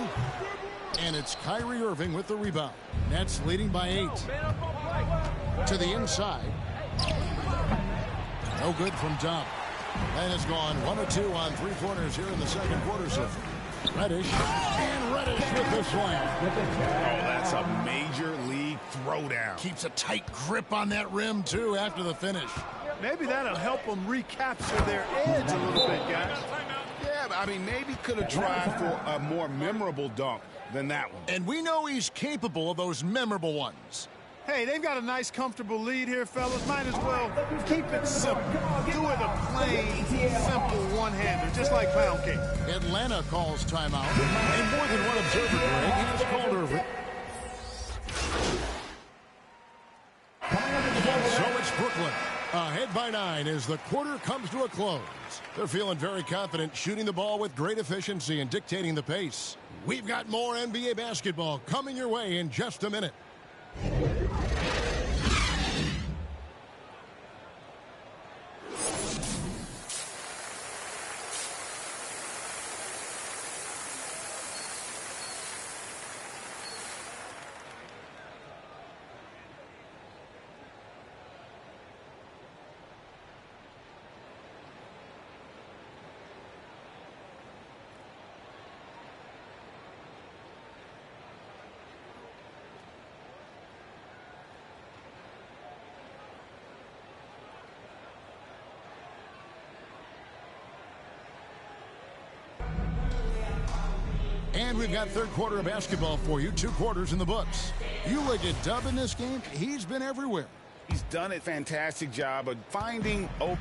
O: And it's Kyrie Irving with the rebound. Nets leading by 8. To the inside. No good from Dom. And it's gone 1 or 2 on 3 pointers here in the second quarter so far. Reddish. And Reddish with the slam.
Q: Oh, that's a major league throwdown.
O: Keeps a tight grip on that rim, too, after the finish.
S: Maybe that'll help them recapture their edge a little bit, guys.
Q: Yeah, but I mean, maybe could have tried for a more memorable dunk than that one.
O: And we know he's capable of those memorable ones.
S: Hey, they've got a nice, comfortable lead here, fellas. Might as well keep it simple. Do it a plain, simple one-hander, just like pound cake.
O: Atlanta calls timeout. And more than one observer, Greg, has called Irving. So it's Brooklyn. Ahead by 9 as the quarter comes to a close. They're feeling very confident, shooting the ball with great efficiency and dictating the pace. We've got more NBA basketball coming your way in just a minute. And we've got third quarter of basketball for you. 2 quarters in the books. You look at Dub in this game, he's been everywhere.
Q: He's done a fantastic job of finding open.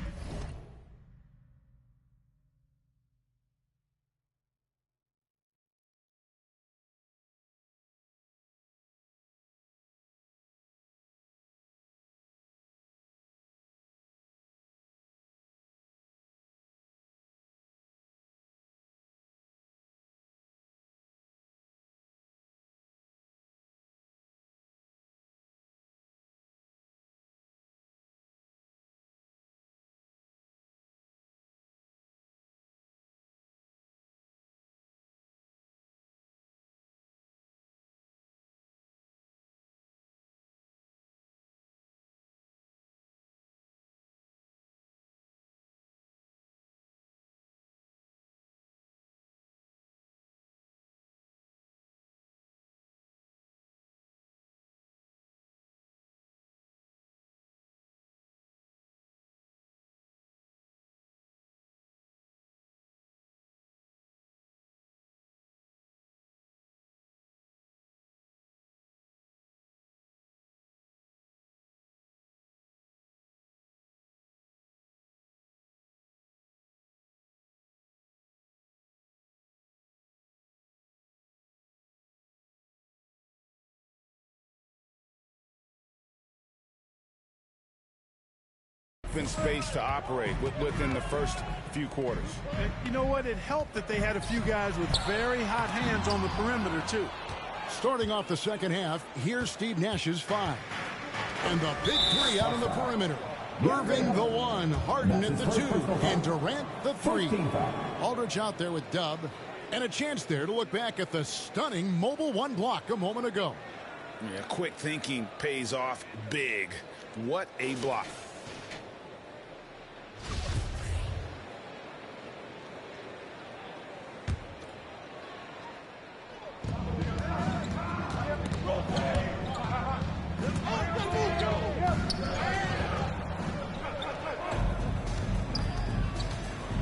Q: space to operate within the first few quarters.
S: And you know what? It helped that they had a few guys with very hot hands on the perimeter, too.
O: Starting off the second half, here's Steve Nash's 5. And the big 3 out on the perimeter. Irving the 1, Harden at the 2, and Durant the 3. Aldridge out there with Dub, and a chance there to look back at the stunning mobile 1 block a moment ago.
Q: Yeah, quick thinking pays off big. What a block.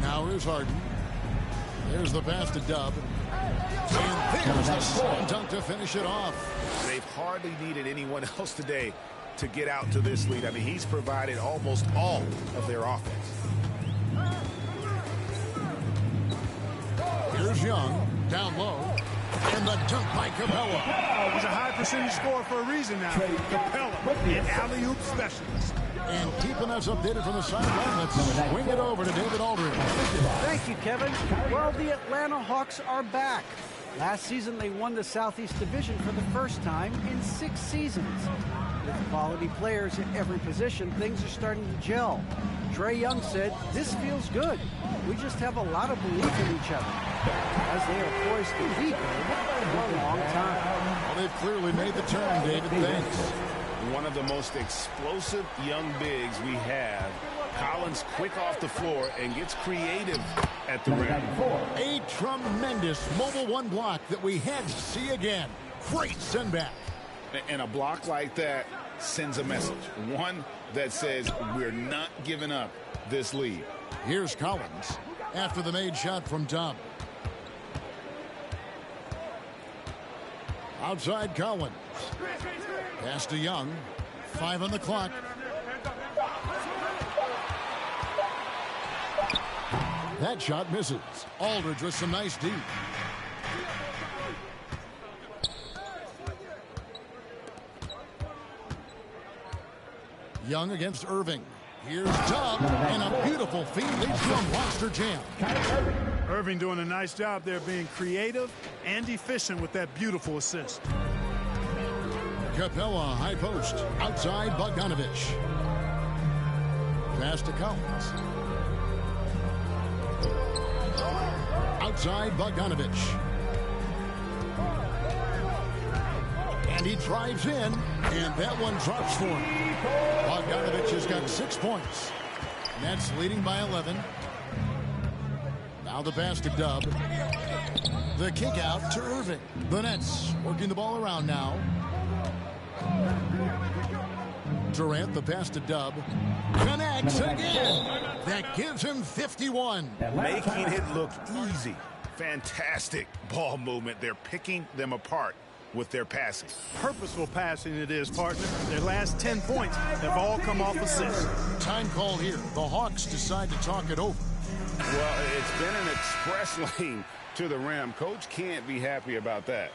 O: Now here's Harden. There's the pass to Dub. And there's the slam dunk to finish it off.
Q: They've hardly needed anyone else today to get out to this lead. I mean, he's provided almost all of their offense.
O: Here's Young, down low. And the dunk by Capella.
S: He's a high percentage scorer for a reason now. Capella, an alley-oop specialist.
O: And keeping us updated from the sideline, let's swing it over to David Aldridge.
P: Thank you, Kevin. Well, the Atlanta Hawks are back. Last season, they won the Southeast Division for the first time in 6 seasons. With quality players at every position, things are starting to gel. Trae Young said, "This feels good. We just have a lot of belief in each other." As they are poised to be good for a long time.
O: Well, they've clearly made the turn, David. Thanks.
Q: One of the most explosive young bigs we have. Collins quick off the floor and gets creative at the rim.
O: A tremendous mobile 1 block that we had to see again. Great send back.
Q: And a block like that sends a message. One that says we're not giving up this lead.
O: Here's Collins after the made shot from Dub. Outside Collins. Pass to Young. 5 on the clock. That shot misses. Aldridge with some nice D. Young against Irving. Here's Dub, and a beautiful feed leads to a monster jam.
S: Irving doing a nice job there being creative and efficient with that beautiful assist.
O: Capella high post. Outside Bogdanovich. Pass to Collins. Outside Bogdanovich. And he drives in, and that one drops for him. Bogdanovich has got 6 points. Nets leading by 11. Now the pass to Dub. The kick out to Irving. The Nets working the ball around now. Durant, the pass to Dub. Connects again. That gives him 51.
Q: Making it look easy. Fantastic ball movement. They're picking them apart with their passing.
S: Purposeful passing it is, partner. Their last 10 points have all come off assists.
O: Time call here. The Hawks decide to talk it over.
Q: Well, it's been an express lane to the rim. Coach can't be happy about that.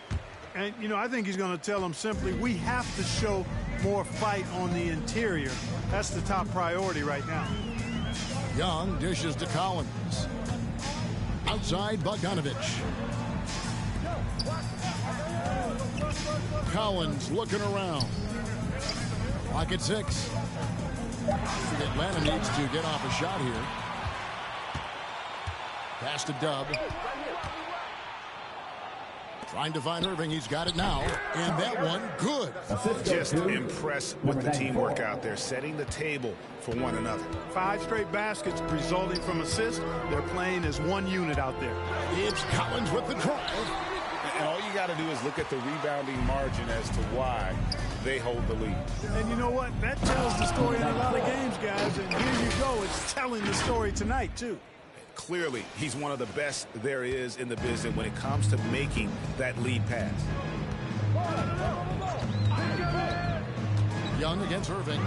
S: And, you know, I think he's going to tell them simply, we have to show more fight on the interior. That's the top priority right now.
O: Young dishes to Collins. Outside Bogdanovich. Collins looking around. Clock at 6. Atlanta needs to get off a shot here. Pass to Dub. Trying to find Irving. He's got it now. And that one, good.
Q: Just impressed with the teamwork out there, setting the table for one another. 5
S: straight baskets resulting from assists. They're playing as one unit out there.
O: It's Collins with the drive.
Q: And all you got to do is look at the rebounding margin as to why they hold the lead.
S: And you know what? That tells the story in a lot of games, guys. And here you go. It's telling the story tonight, too.
Q: Clearly, he's one of the best there is in the business when it comes to making that lead pass.
O: Young against Irving.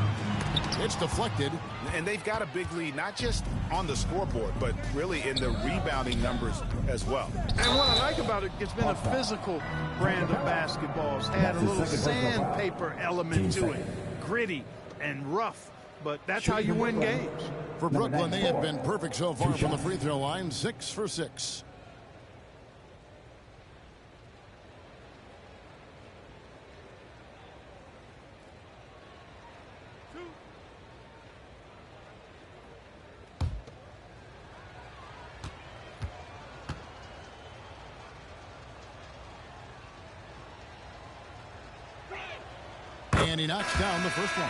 O: It's deflected.
Q: And they've got a big lead, not just on the scoreboard, but really in the rebounding numbers as well.
S: And what I like about it, it's been a physical brand of basketball. It's had a little sandpaper element to it. Gritty and rough. but that's how you win games.
O: For Brooklyn, they have been perfect so far from the free throw line, 6 for 6. And he knocks down the first one.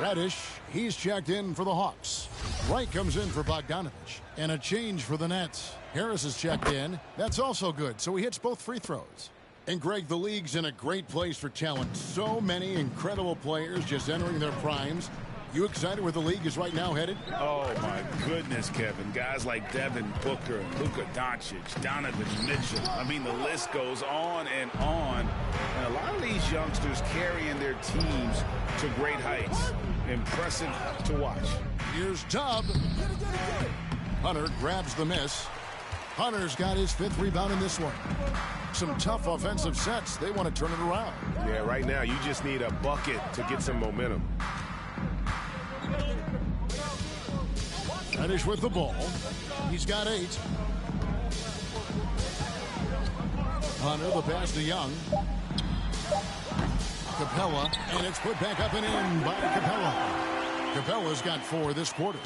O: Radish, he's checked in for the Hawks. Wright comes in for Bogdanovich. And a change for the Nets. Harris is checked in. That's also good, so he hits both free throws. And Greg, the league's in a great place for talent. So many incredible players just entering their primes. You excited where the league is right now headed?
Q: Oh, my goodness, Kevin. Guys like Devin Booker, Luka Doncic, Donovan Mitchell. I mean, the list goes on and on. And a lot of these youngsters carrying their teams to great heights. Impressive to watch.
O: Here's Tubb. Hunter grabs the miss. Hunter's got his 5th rebound in this one. Some tough offensive sets. They want to turn it around.
L: Yeah, right now you just need a bucket to get some momentum.
O: Reddish with the ball. He's got 8. Hunter, the pass to Young. Capella, and it's put back up and in by Capella. Capella's got 4 this quarter.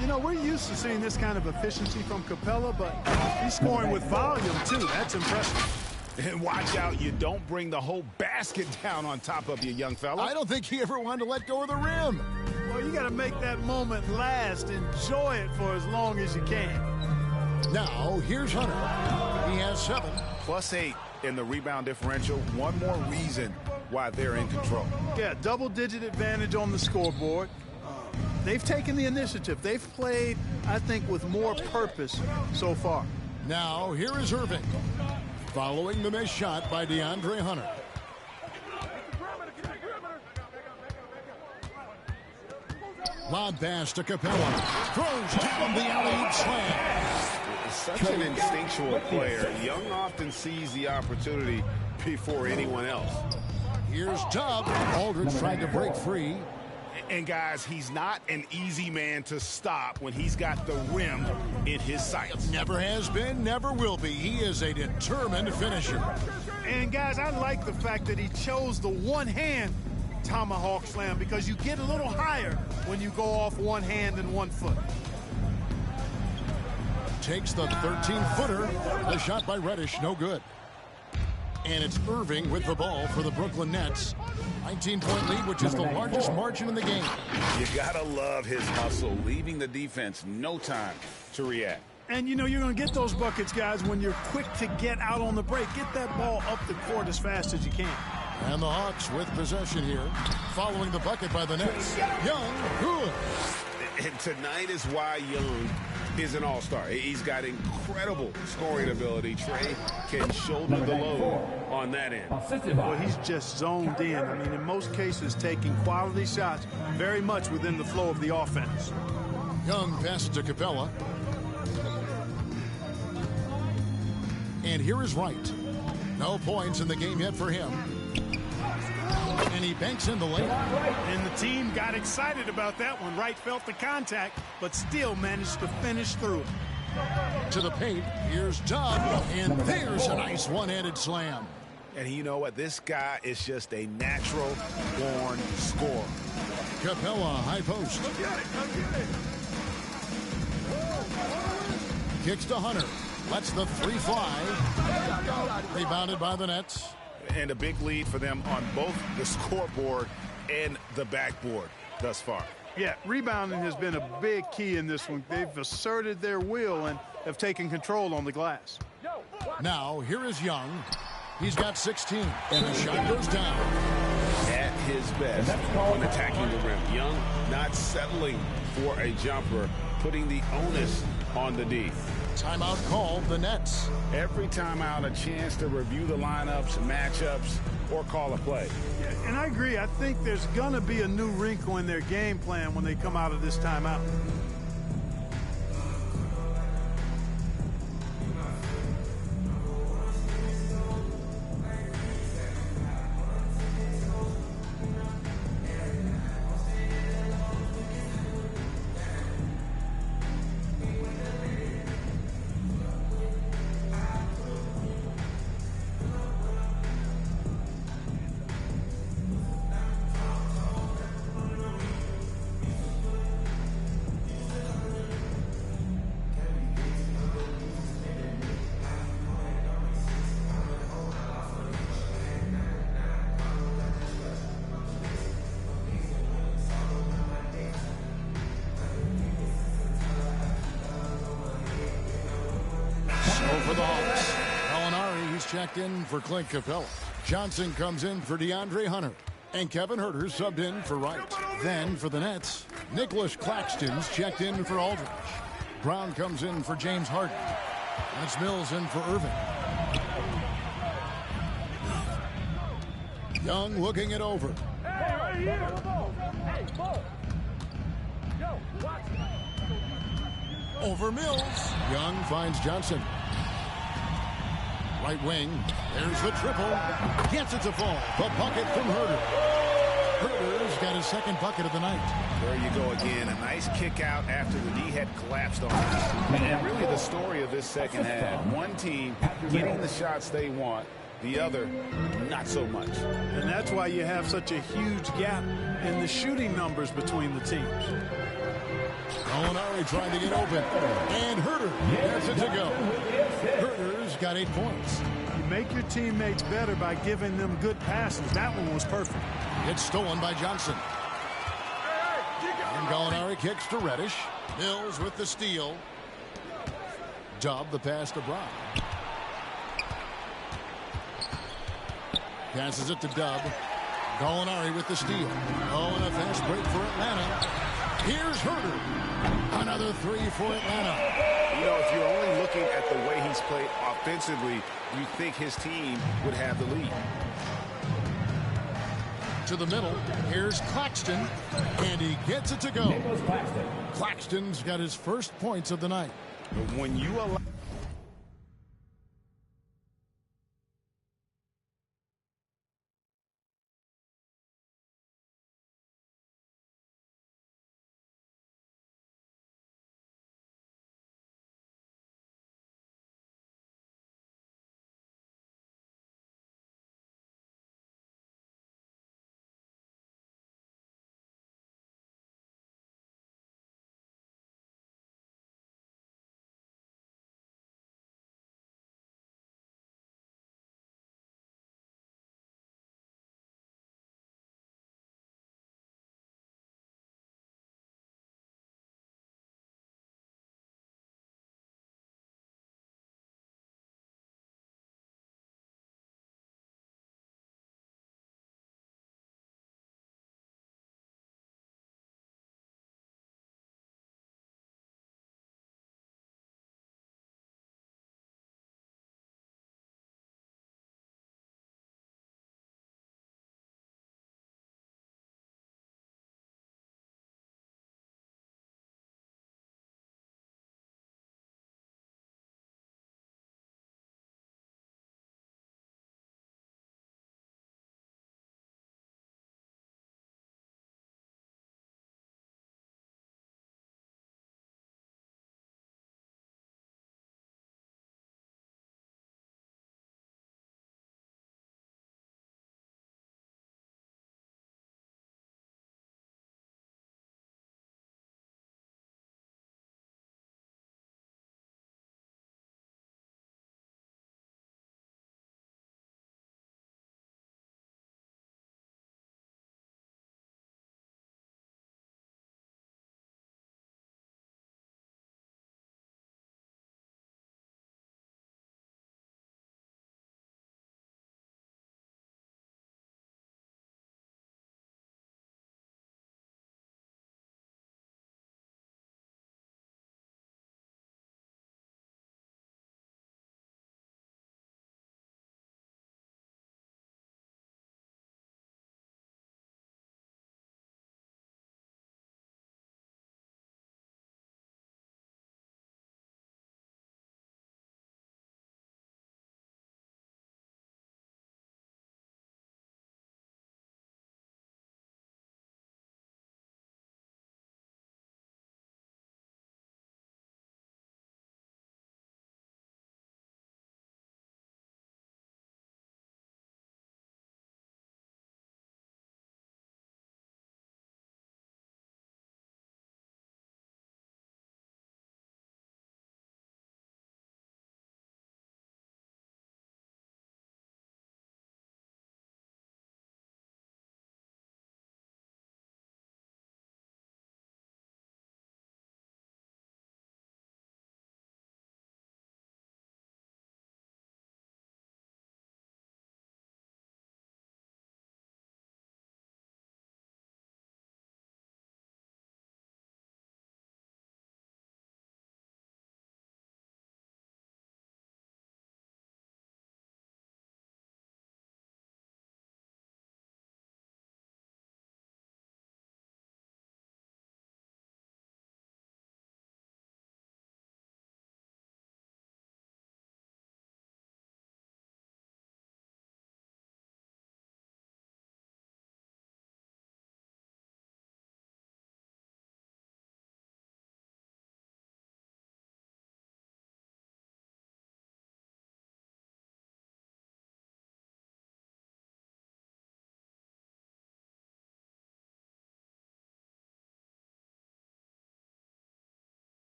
S: You know, we're used to seeing this kind of efficiency from Capella, but he's scoring with volume, too. That's impressive.
Q: And watch out, you don't bring the whole basket down on top of you, young fella.
O: I don't think he ever wanted to let go of the rim.
S: Well, you got to make that moment last. Enjoy it for as long as you can.
O: Now, here's Hunter. He has 7.
Q: +8 in the rebound differential. One more reason why they're in control.
S: Yeah, double-digit advantage on the scoreboard. They've taken the initiative. They've played, I think, with more purpose so far.
O: Now, here is Irving. Following the missed shot by DeAndre Hunter. Lob pass to Capella. Throws down the alley-oop slam.
Q: Such an instinctual player. Young often sees the opportunity before anyone else.
O: Here's Tubb. Aldridge trying to break free.
Q: And guys, he's not an easy man to stop when he's got the rim in his sights.
O: Never has been, never will be. He is a determined finisher.
S: And guys, I like the fact that he chose the one-hand tomahawk slam because you get a little higher when you go off one hand and 1 foot.
O: Takes the 13-footer. The shot by Reddish, no good. And it's Irving with the ball for the Brooklyn Nets. 19-point lead, which is the largest margin in the game.
Q: You gotta love his hustle, leaving the defense no time to react.
S: And, you know, you're going to get those buckets, guys, when you're quick to get out on the break. Get that ball up the court as fast as you can.
O: And the Hawks with possession here, following the bucket by the Nets. Young, good.
Q: And tonight is why Young is an all-star. He's got incredible scoring ability. Trey can shoulder the load on that end.
S: Well, he's just zoned in. I mean, in most cases, taking quality shots very much within the flow of the offense.
O: Young passes to Capella. And here is Wright. No points in the game yet for him. And he banks in the lane.
S: And the team got excited about that one. Wright felt the contact, but still managed to finish through it.
O: To the paint, here's Tubb, and there's a nice one-handed slam.
Q: And you know what? This guy is just a natural-born scorer.
O: Capella, high post. Kicks to Hunter. Lets the 3 fly. Rebounded by the Nets.
Q: And a big lead for them on both the scoreboard and the backboard thus far.
S: Yeah, rebounding has been a big key in this one. They've asserted their will and have taken control on the glass.
O: Now, here is Young. He's got 16, and the shot goes down.
Q: At his best when attacking the rim. Young not settling for a jumper, putting the onus on the D.
O: Timeout called the Nets.
Q: Every timeout, a chance to review the lineups, matchups, or call a play.
S: And I agree. I think there's going to be a new wrinkle in their game plan when they come out of this timeout.
O: for the Hawks. Gallinari, he's checked in for Clint Capella. Johnson comes in for DeAndre Hunter. And Kevin Huerter subbed in for Wright. Then for the Nets, Nicholas Claxton's checked in for Aldridge. Brown comes in for James Harden. And it's Mills in for Irving. Young looking it over. Over Mills. Young finds Johnson. Right wing. There's the triple. Gets it to fall. The bucket from Huerter. Huerter's got his second bucket of the night.
Q: There you go again. A nice kick out after the knee had collapsed on him. And really the story of this second half. One team getting the shots they want. The other, not so much.
S: And that's why you have such a huge gap in the shooting numbers between the teams.
O: Gallinari trying to get open. And Huerter gets it to go. Huerter's got 8 points.
S: You make your teammates better by giving them good passes. That one was perfect.
O: It's stolen by Johnson. And Gallinari kicks to Reddish. Mills with the steal. Dub the pass to Brown. Passes it to Dub. Gallinari with the steal. Oh, and a fast break for Atlanta. Here's Huerter. Another three for Atlanta.
Q: You know, if you're only looking at the way he's played offensively, you think his team would have the lead.
O: To the middle. Here's Claxton. And he gets it to go. Claxton's got his first points of the night.
Q: But when you allow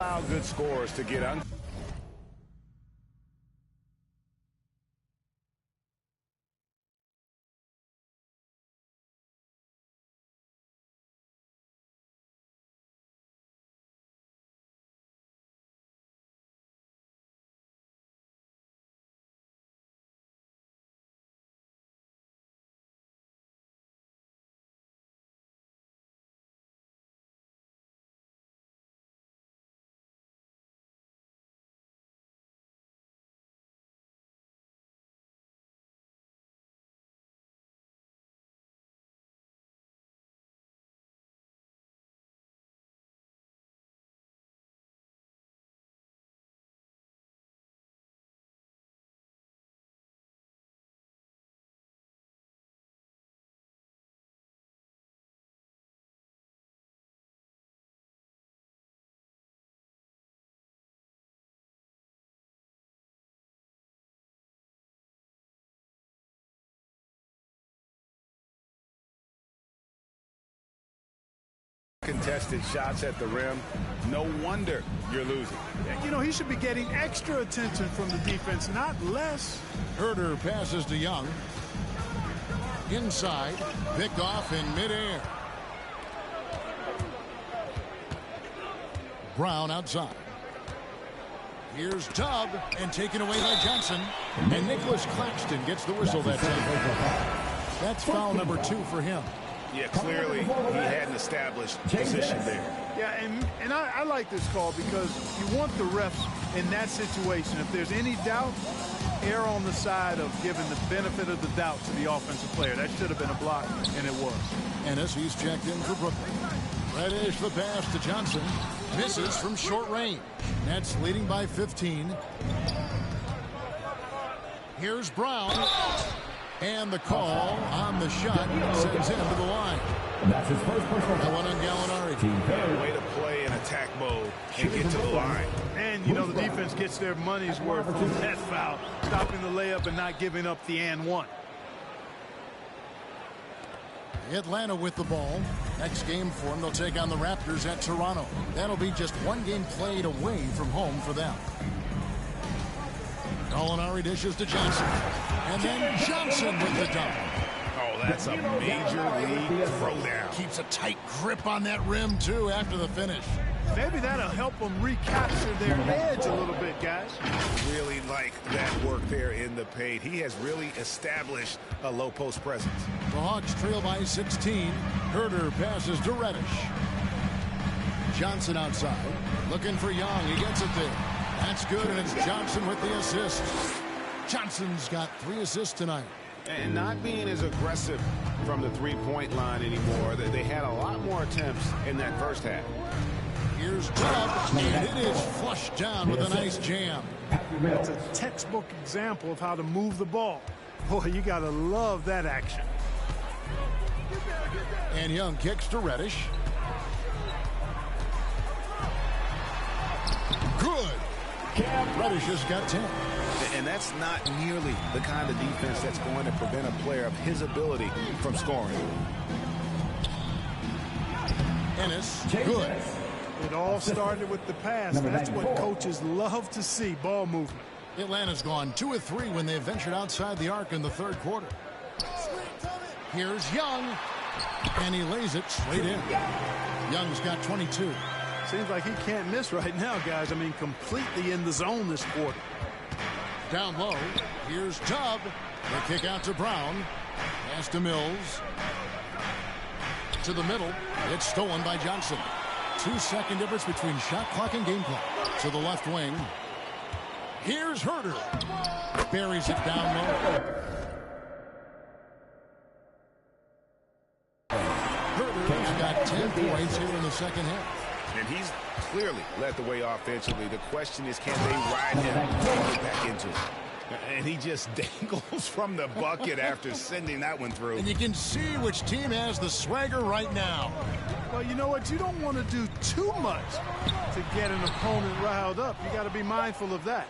Q: Allow good scores to get on. Contested shots at the rim. No wonder you're losing.
S: You know, he should be getting extra attention from the defense, not less.
O: Herder passes to Young. Inside, picked off in midair. Brown outside. Here's Tubb, and taken away by Johnson. And Nicholas Claxton gets the whistle that time. That's foul number 2 for him.
Q: Yeah, clearly he hadn't established position there.
S: Yeah, and I like this call because you want the refs in that situation. If there's any doubt, err on the side of giving the benefit of the doubt to the offensive player. That should have been a block, and it was.
O: Ennis, he's checked in for Brooklyn. Reddish the pass to Johnson. Misses from short range. Nets leading by 15. Here's Brown. And the call on the shot sends him to the line.
E: That's his first personal
O: foul. One on Gallinari.
Q: Way to play in attack mode and get to the line.
S: And, you know, the defense gets their money's worth on that foul, stopping the layup and not giving up the and one.
O: Atlanta with the ball. Next game for them, they'll take on the Raptors at Toronto. That'll be just one game played away from home for them. Gallinari dishes to Johnson. And then Johnson with the dunk.
Q: Oh, that's a major league throwdown.
O: Keeps a tight grip on that rim, too, after the finish.
S: Maybe that'll help them recapture their edge a little bit, guys.
Q: Really like that work there in the paint. He has really established a low post presence.
O: The Hawks trail by 16. Herder passes to Reddish. Johnson outside. Looking for Young. He gets it there. That's good, and it's Johnson with the assist. Johnson's got 3 assists tonight.
Q: And not being as aggressive from the three-point line anymore. They had a lot more attempts in that first half.
O: Here's Tubb, and it is flushed down with a nice jam.
S: That's a textbook example of how to move the ball. Boy, you got to love that action.
O: And Young kicks to Reddish. Good. Reddish has got 10.
Q: And that's not nearly the kind of defense that's going to prevent a player of his ability from scoring.
O: Ennis, good.
S: It all started with the pass. That's what coaches love to see, ball movement.
O: Atlanta's gone 2 of 3 when they ventured outside the arc in the third quarter. Here's Young, and he lays it straight in. Young's got 22.
S: Seems like he can't miss right now, guys. I mean, completely in the zone this quarter.
O: Down low, here's Tubb. They kick out to Brown. Pass to Mills. To the middle. It's stolen by Johnson. 2-second difference between shot clock and game clock. To the left wing. Here's Herder. Buries it down low. Herder's got 10 points here in the second half.
Q: And he's clearly led the way offensively. The question is, can they ride him and get back into it? And he just dangles from the bucket after sending that one through.
O: And you can see which team has the swagger right now.
S: Well, you know what? You don't want to do too much to get an opponent riled up. You got to be mindful of that.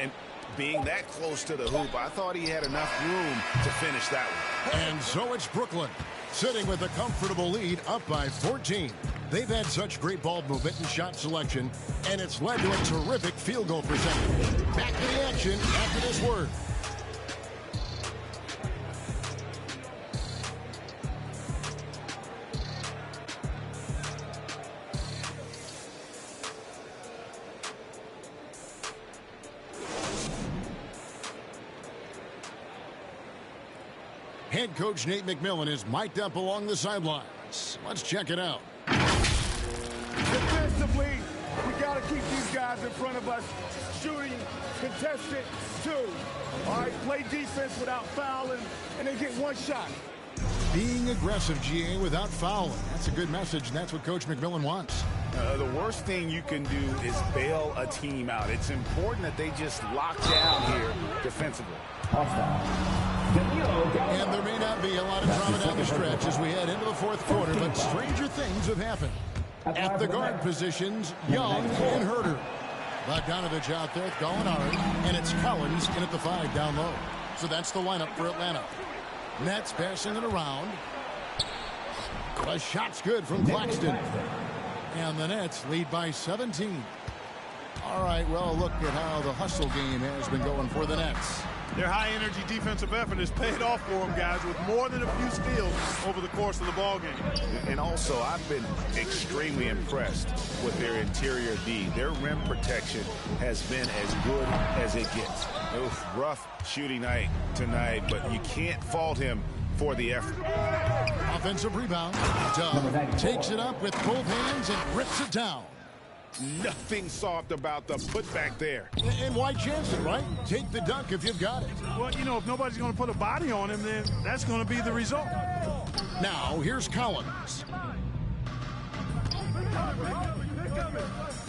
Q: And being that close to the hoop, I thought he had enough room to finish that one.
O: And so it's Brooklyn, sitting with a comfortable lead up by 14. They've had such great ball movement and shot selection, and it's led to a terrific field goal percentage. Back to the action after this word. Head coach Nate McMillan is mic'd up along the sidelines. Let's check it out.
R: Defensively, we got to keep these guys in front of us. Shooting, contested, 2. All right, play defense without fouling, and then get 1 shot.
O: Being aggressive, GA, without fouling. That's a good message, and that's what Coach McMillan wants.
Q: The worst thing you can do is bail a team out. It's important that they just lock down here defensively.
O: And there may not be a lot of drama down the stretch as we head into the 4th quarter, but stranger things have happened. At the guard positions, Young and Herter. Bogdanovich out there with Gallinari, and it's Collins in at the 5 down low. So that's the lineup for Atlanta. Nets passing it around. The shot's good from Claxton. And the Nets lead by 17. All right, well, look at how the hustle game has been going for the Nets.
S: Their high-energy defensive effort has paid off for them, guys, with more than a few steals over the course of the ballgame.
Q: And also, I've been extremely impressed with their interior D. Their rim protection has been as good as it gets. Oof, rough shooting night tonight, but you can't fault him for the effort.
O: Offensive rebound. Dove takes it up with both hands and rips it down.
Q: Nothing soft about the putback there.
O: And why chance it, right? Take the dunk if you've got it.
S: Well, you know, if nobody's going to put a body on him, then that's going to be the result.
O: Now, here's Collins.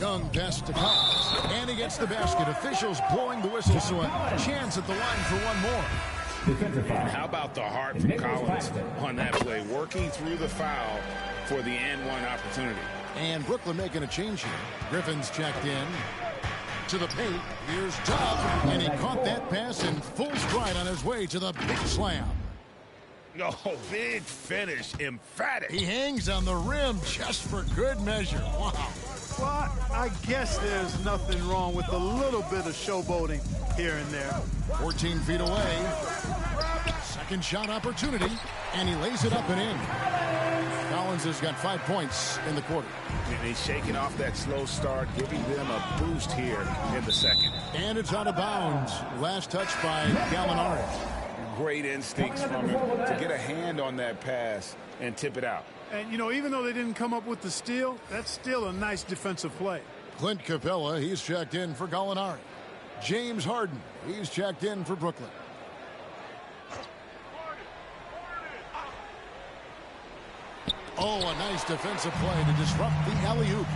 O: Young pass to Collins. And he gets the basket. Officials blowing the whistle, so a chance at the line for one more.
Q: And how about the heart from Collins on that play? Working through the foul for the and-one opportunity.
O: And Brooklyn making a change here. Griffin's checked in to the paint. Here's Dove, and he caught that pass in full stride on his way to the big slam.
Q: No, big finish, emphatic.
O: He hangs on the rim just for good measure. Wow.
S: Well, I guess there's nothing wrong with a little bit of showboating here and there.
O: 14 feet away. Second shot opportunity, and he lays it up and in. Collins has got 5 points in the quarter.
Q: And he's shaking off that slow start, giving them a boost here in the second.
O: And it's out of bounds. Last touch by Gallinari.
Q: Great instincts from him to get a hand on that pass and tip it out.
S: And, you know, even though they didn't come up with the steal, that's still a nice defensive play.
O: Clint Capella, he's checked in for Gallinari. James Harden, he's checked in for Brooklyn. Oh, a nice defensive play to disrupt the alley-oop.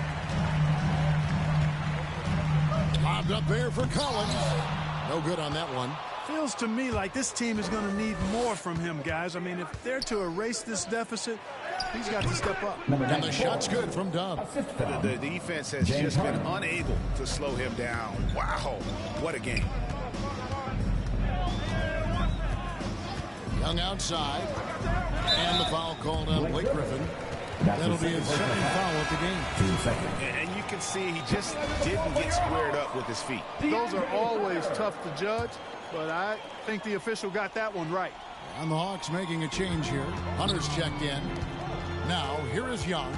O: Lobbed up there for Collins. No good on that one.
S: Feels to me like this team is going to need more from him, guys. I mean, if they're to erase this deficit, he's got to step up.
O: And the shot's good from Dove.
Q: The defense has just been unable to slow him down. Wow, what a game.
O: Young outside. And the foul called on Blake Griffin. That'll be his second foul at the game.
Q: And you can see he just didn't get squared up with his feet.
S: Those are always tough to judge, but I think the official got that one right.
O: And the Hawks making a change here. Hunter's checked in. Now, here is Young.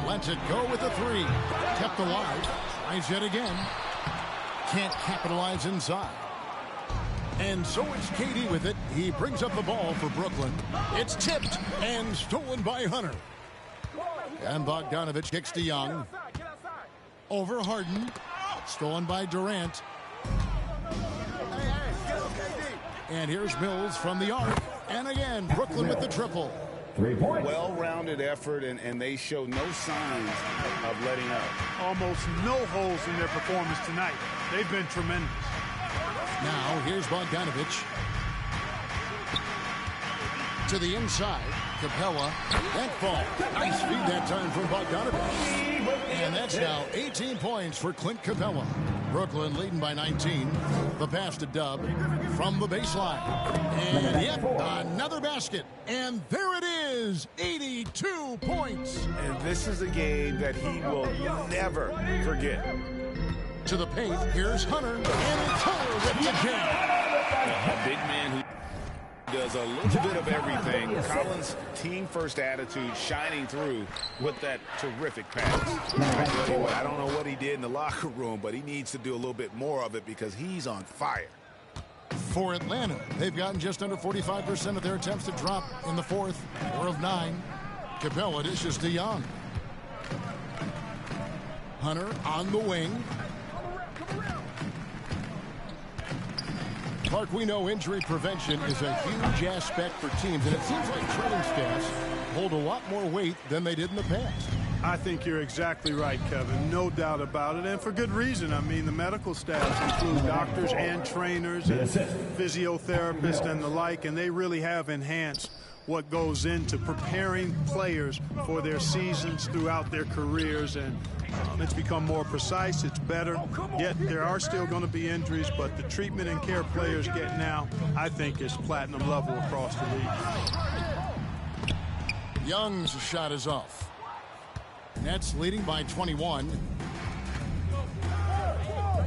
O: Lets it go with a 3. Kept alive. Tries yet again. Can't capitalize inside. And so it's KD with it. He brings up the ball for Brooklyn. It's tipped and stolen by Hunter. And Bogdanovich kicks to Young. Over Harden. Stolen by Durant. And here's Mills from the arc. And again, Brooklyn with the triple.
Q: Well-rounded effort, and they show no signs of letting up.
S: Almost no holes in their performance tonight. They've been tremendous.
O: Now, here's Bogdanovich. To the inside. Capella. That ball. Nice feed that time from Bogdanovich. And that's now 18 points for Clint Capella. Brooklyn leading by 19. The pass to Dub from the baseline. And yep, another basket. And there it is, 82 points.
Q: And this is a game that he will never forget.
O: To the paint, here's Hunter. And Hunter with the jam.
Q: A big man who does a little bit of everything. Collins' team-first attitude shining through with that terrific pass. I tell you what, I don't know what he did in the locker room, but he needs to do a little bit more of it because he's on fire.
O: For Atlanta, they've gotten just under 45% of their attempts to drop in the fourth. 4 of 9. Capella dishes to Young. Hunter on the wing. Clark, we know injury prevention is a huge aspect for teams, and it seems like training staffs hold a lot more weight than they did in the past.
S: I think you're exactly right, Kevin. No doubt about it, and for good reason. I mean, the medical staffs include doctors and trainers and physiotherapists and the like, and they really have enhanced what goes into preparing players for their seasons throughout their careers, and it's become more precise, it's better. Yet there are still going to be injuries, but the treatment and care players get now, I think, is platinum level across the league.
O: Young's shot is off. Nets leading by 21.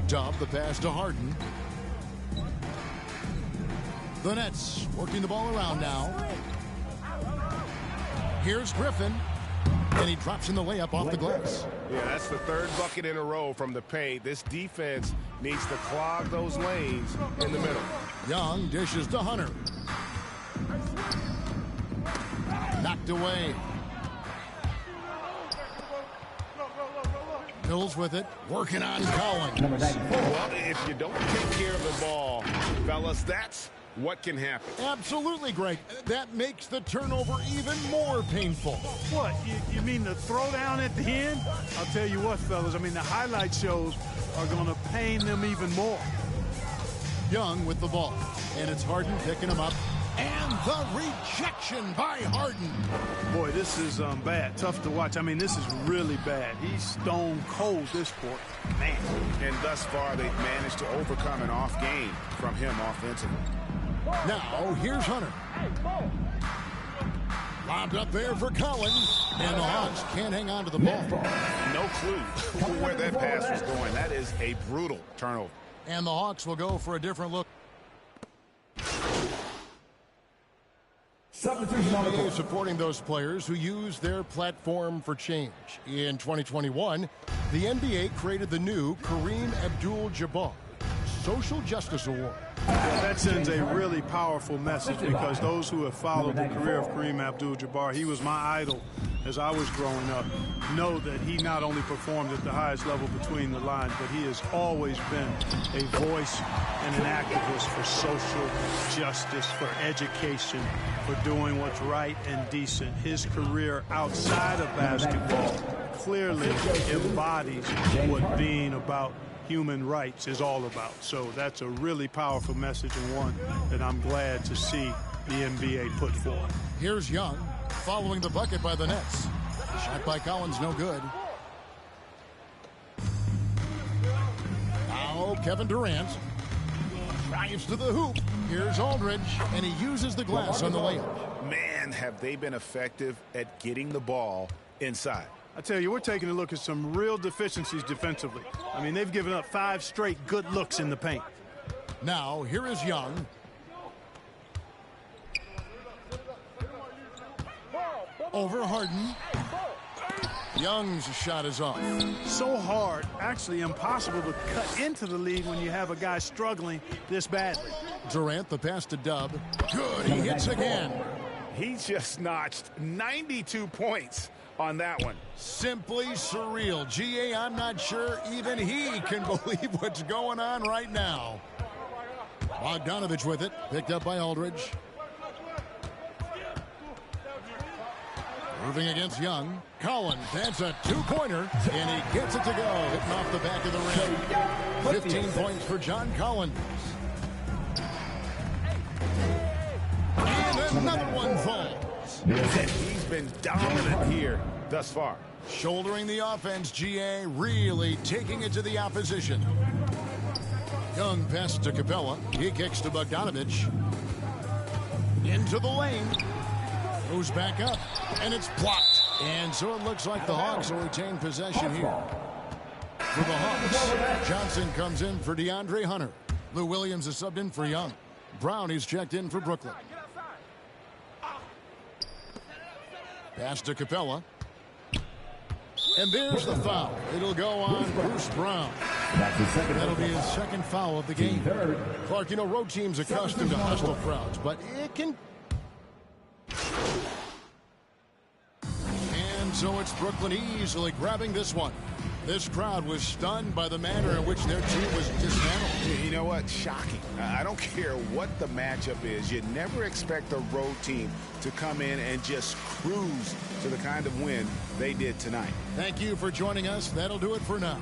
O: Dub the pass to Harden. The Nets working the ball around now. Here's Griffin, and he drops in the layup off the glass.
Q: Yeah, that's the third bucket in a row from the paint. This defense needs to clog those lanes in the middle.
O: Young dishes to Hunter. Knocked away. Mills with it, working on Collins.
Q: Well, if you don't take care of the ball, fellas, that's what can happen.
O: Absolutely, Greg. That makes the turnover even more painful.
S: What, you mean the throwdown at the end? I'll tell you what, fellas, I mean, the highlight shows are going to pain them even more.
O: Young with the ball, and it's Harden picking him up. And the rejection by Harden.
S: Boy, this is bad. Tough to watch. I mean, this is really bad. He's stone cold this quarter. Man.
Q: And thus far, they've managed to overcome an off game from him offensively.
O: Now, here's Hunter. Lobbed up there for Collins. And the Hawks can't hang on to the ball.
Q: No clue where that pass was going. That is a brutal turnover.
O: And the Hawks will go for a different look. NBA supporting those players who use their platform for change. In 2021, the NBA created the new Kareem Abdul-Jabbar Social Justice Award.
S: Yeah, that sends a really powerful message because those who have followed the career of Kareem Abdul-Jabbar, he was my idol as I was growing up, know that he not only performed at the highest level between the lines, but he has always been a voice and an activist for social justice, for education, for doing what's right and decent. His career outside of basketball clearly embodies what being about human rights is all about. So that's a really powerful message, and one that I'm glad to see the NBA put forward.
O: Here's Young following the bucket by the Nets. Shot by Collins, no good. Now Kevin Durant drives to the hoop. Here's Aldridge, and he uses the glass on the layup.
Q: Man, have they been effective at getting the ball inside.
S: I tell you, we're taking a look at some real deficiencies defensively. I mean, they've given up 5 straight good looks in the paint.
O: Now, here is Young. Over Harden. Young's shot is off.
S: So hard, actually impossible to cut into the lead when you have a guy struggling this badly.
O: Durant, the pass to Dub. Good, he hits again.
Q: He just notched 92 points on that one.
O: Simply surreal. GA, I'm not sure even he can believe what's going on right now. Bogdanovich with it, picked up by Aldridge. Moving against Young. Collins, that's a 2-pointer, and he gets it to go, hitting off the back of the rim. 15 points for John Collins. And another one falls.
Q: He's been dominant here thus far.
O: Shouldering the offense, GA, really taking it to the opposition. Young pass to Capella. He kicks to Bogdanovich. Into the lane. Moves back up. And it's blocked. And so it looks like the Hawks will retain possession here. For the Hawks, Johnson comes in for DeAndre Hunter. Lou Williams is subbed in for Young. Brown is checked in for Brooklyn. Pass to Capella. And there's the foul. It'll go on Bruce Brown. That'll be his second foul of the game. Clark, you know, road teams accustomed to hostile crowds, but it can... And so it's Brooklyn easily grabbing this one. This crowd was stunned by the manner in which their team was dismantled.
Q: You know what? Shocking. I don't care what the matchup is. You never expect a road team to come in and just cruise to the kind of win they did tonight.
O: Thank you for joining us. That'll do it for now.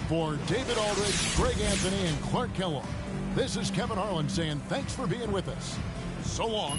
O: For David Aldridge, Greg Anthony, and Clark Kellogg, this is Kevin Harlan saying thanks for being with us. So long.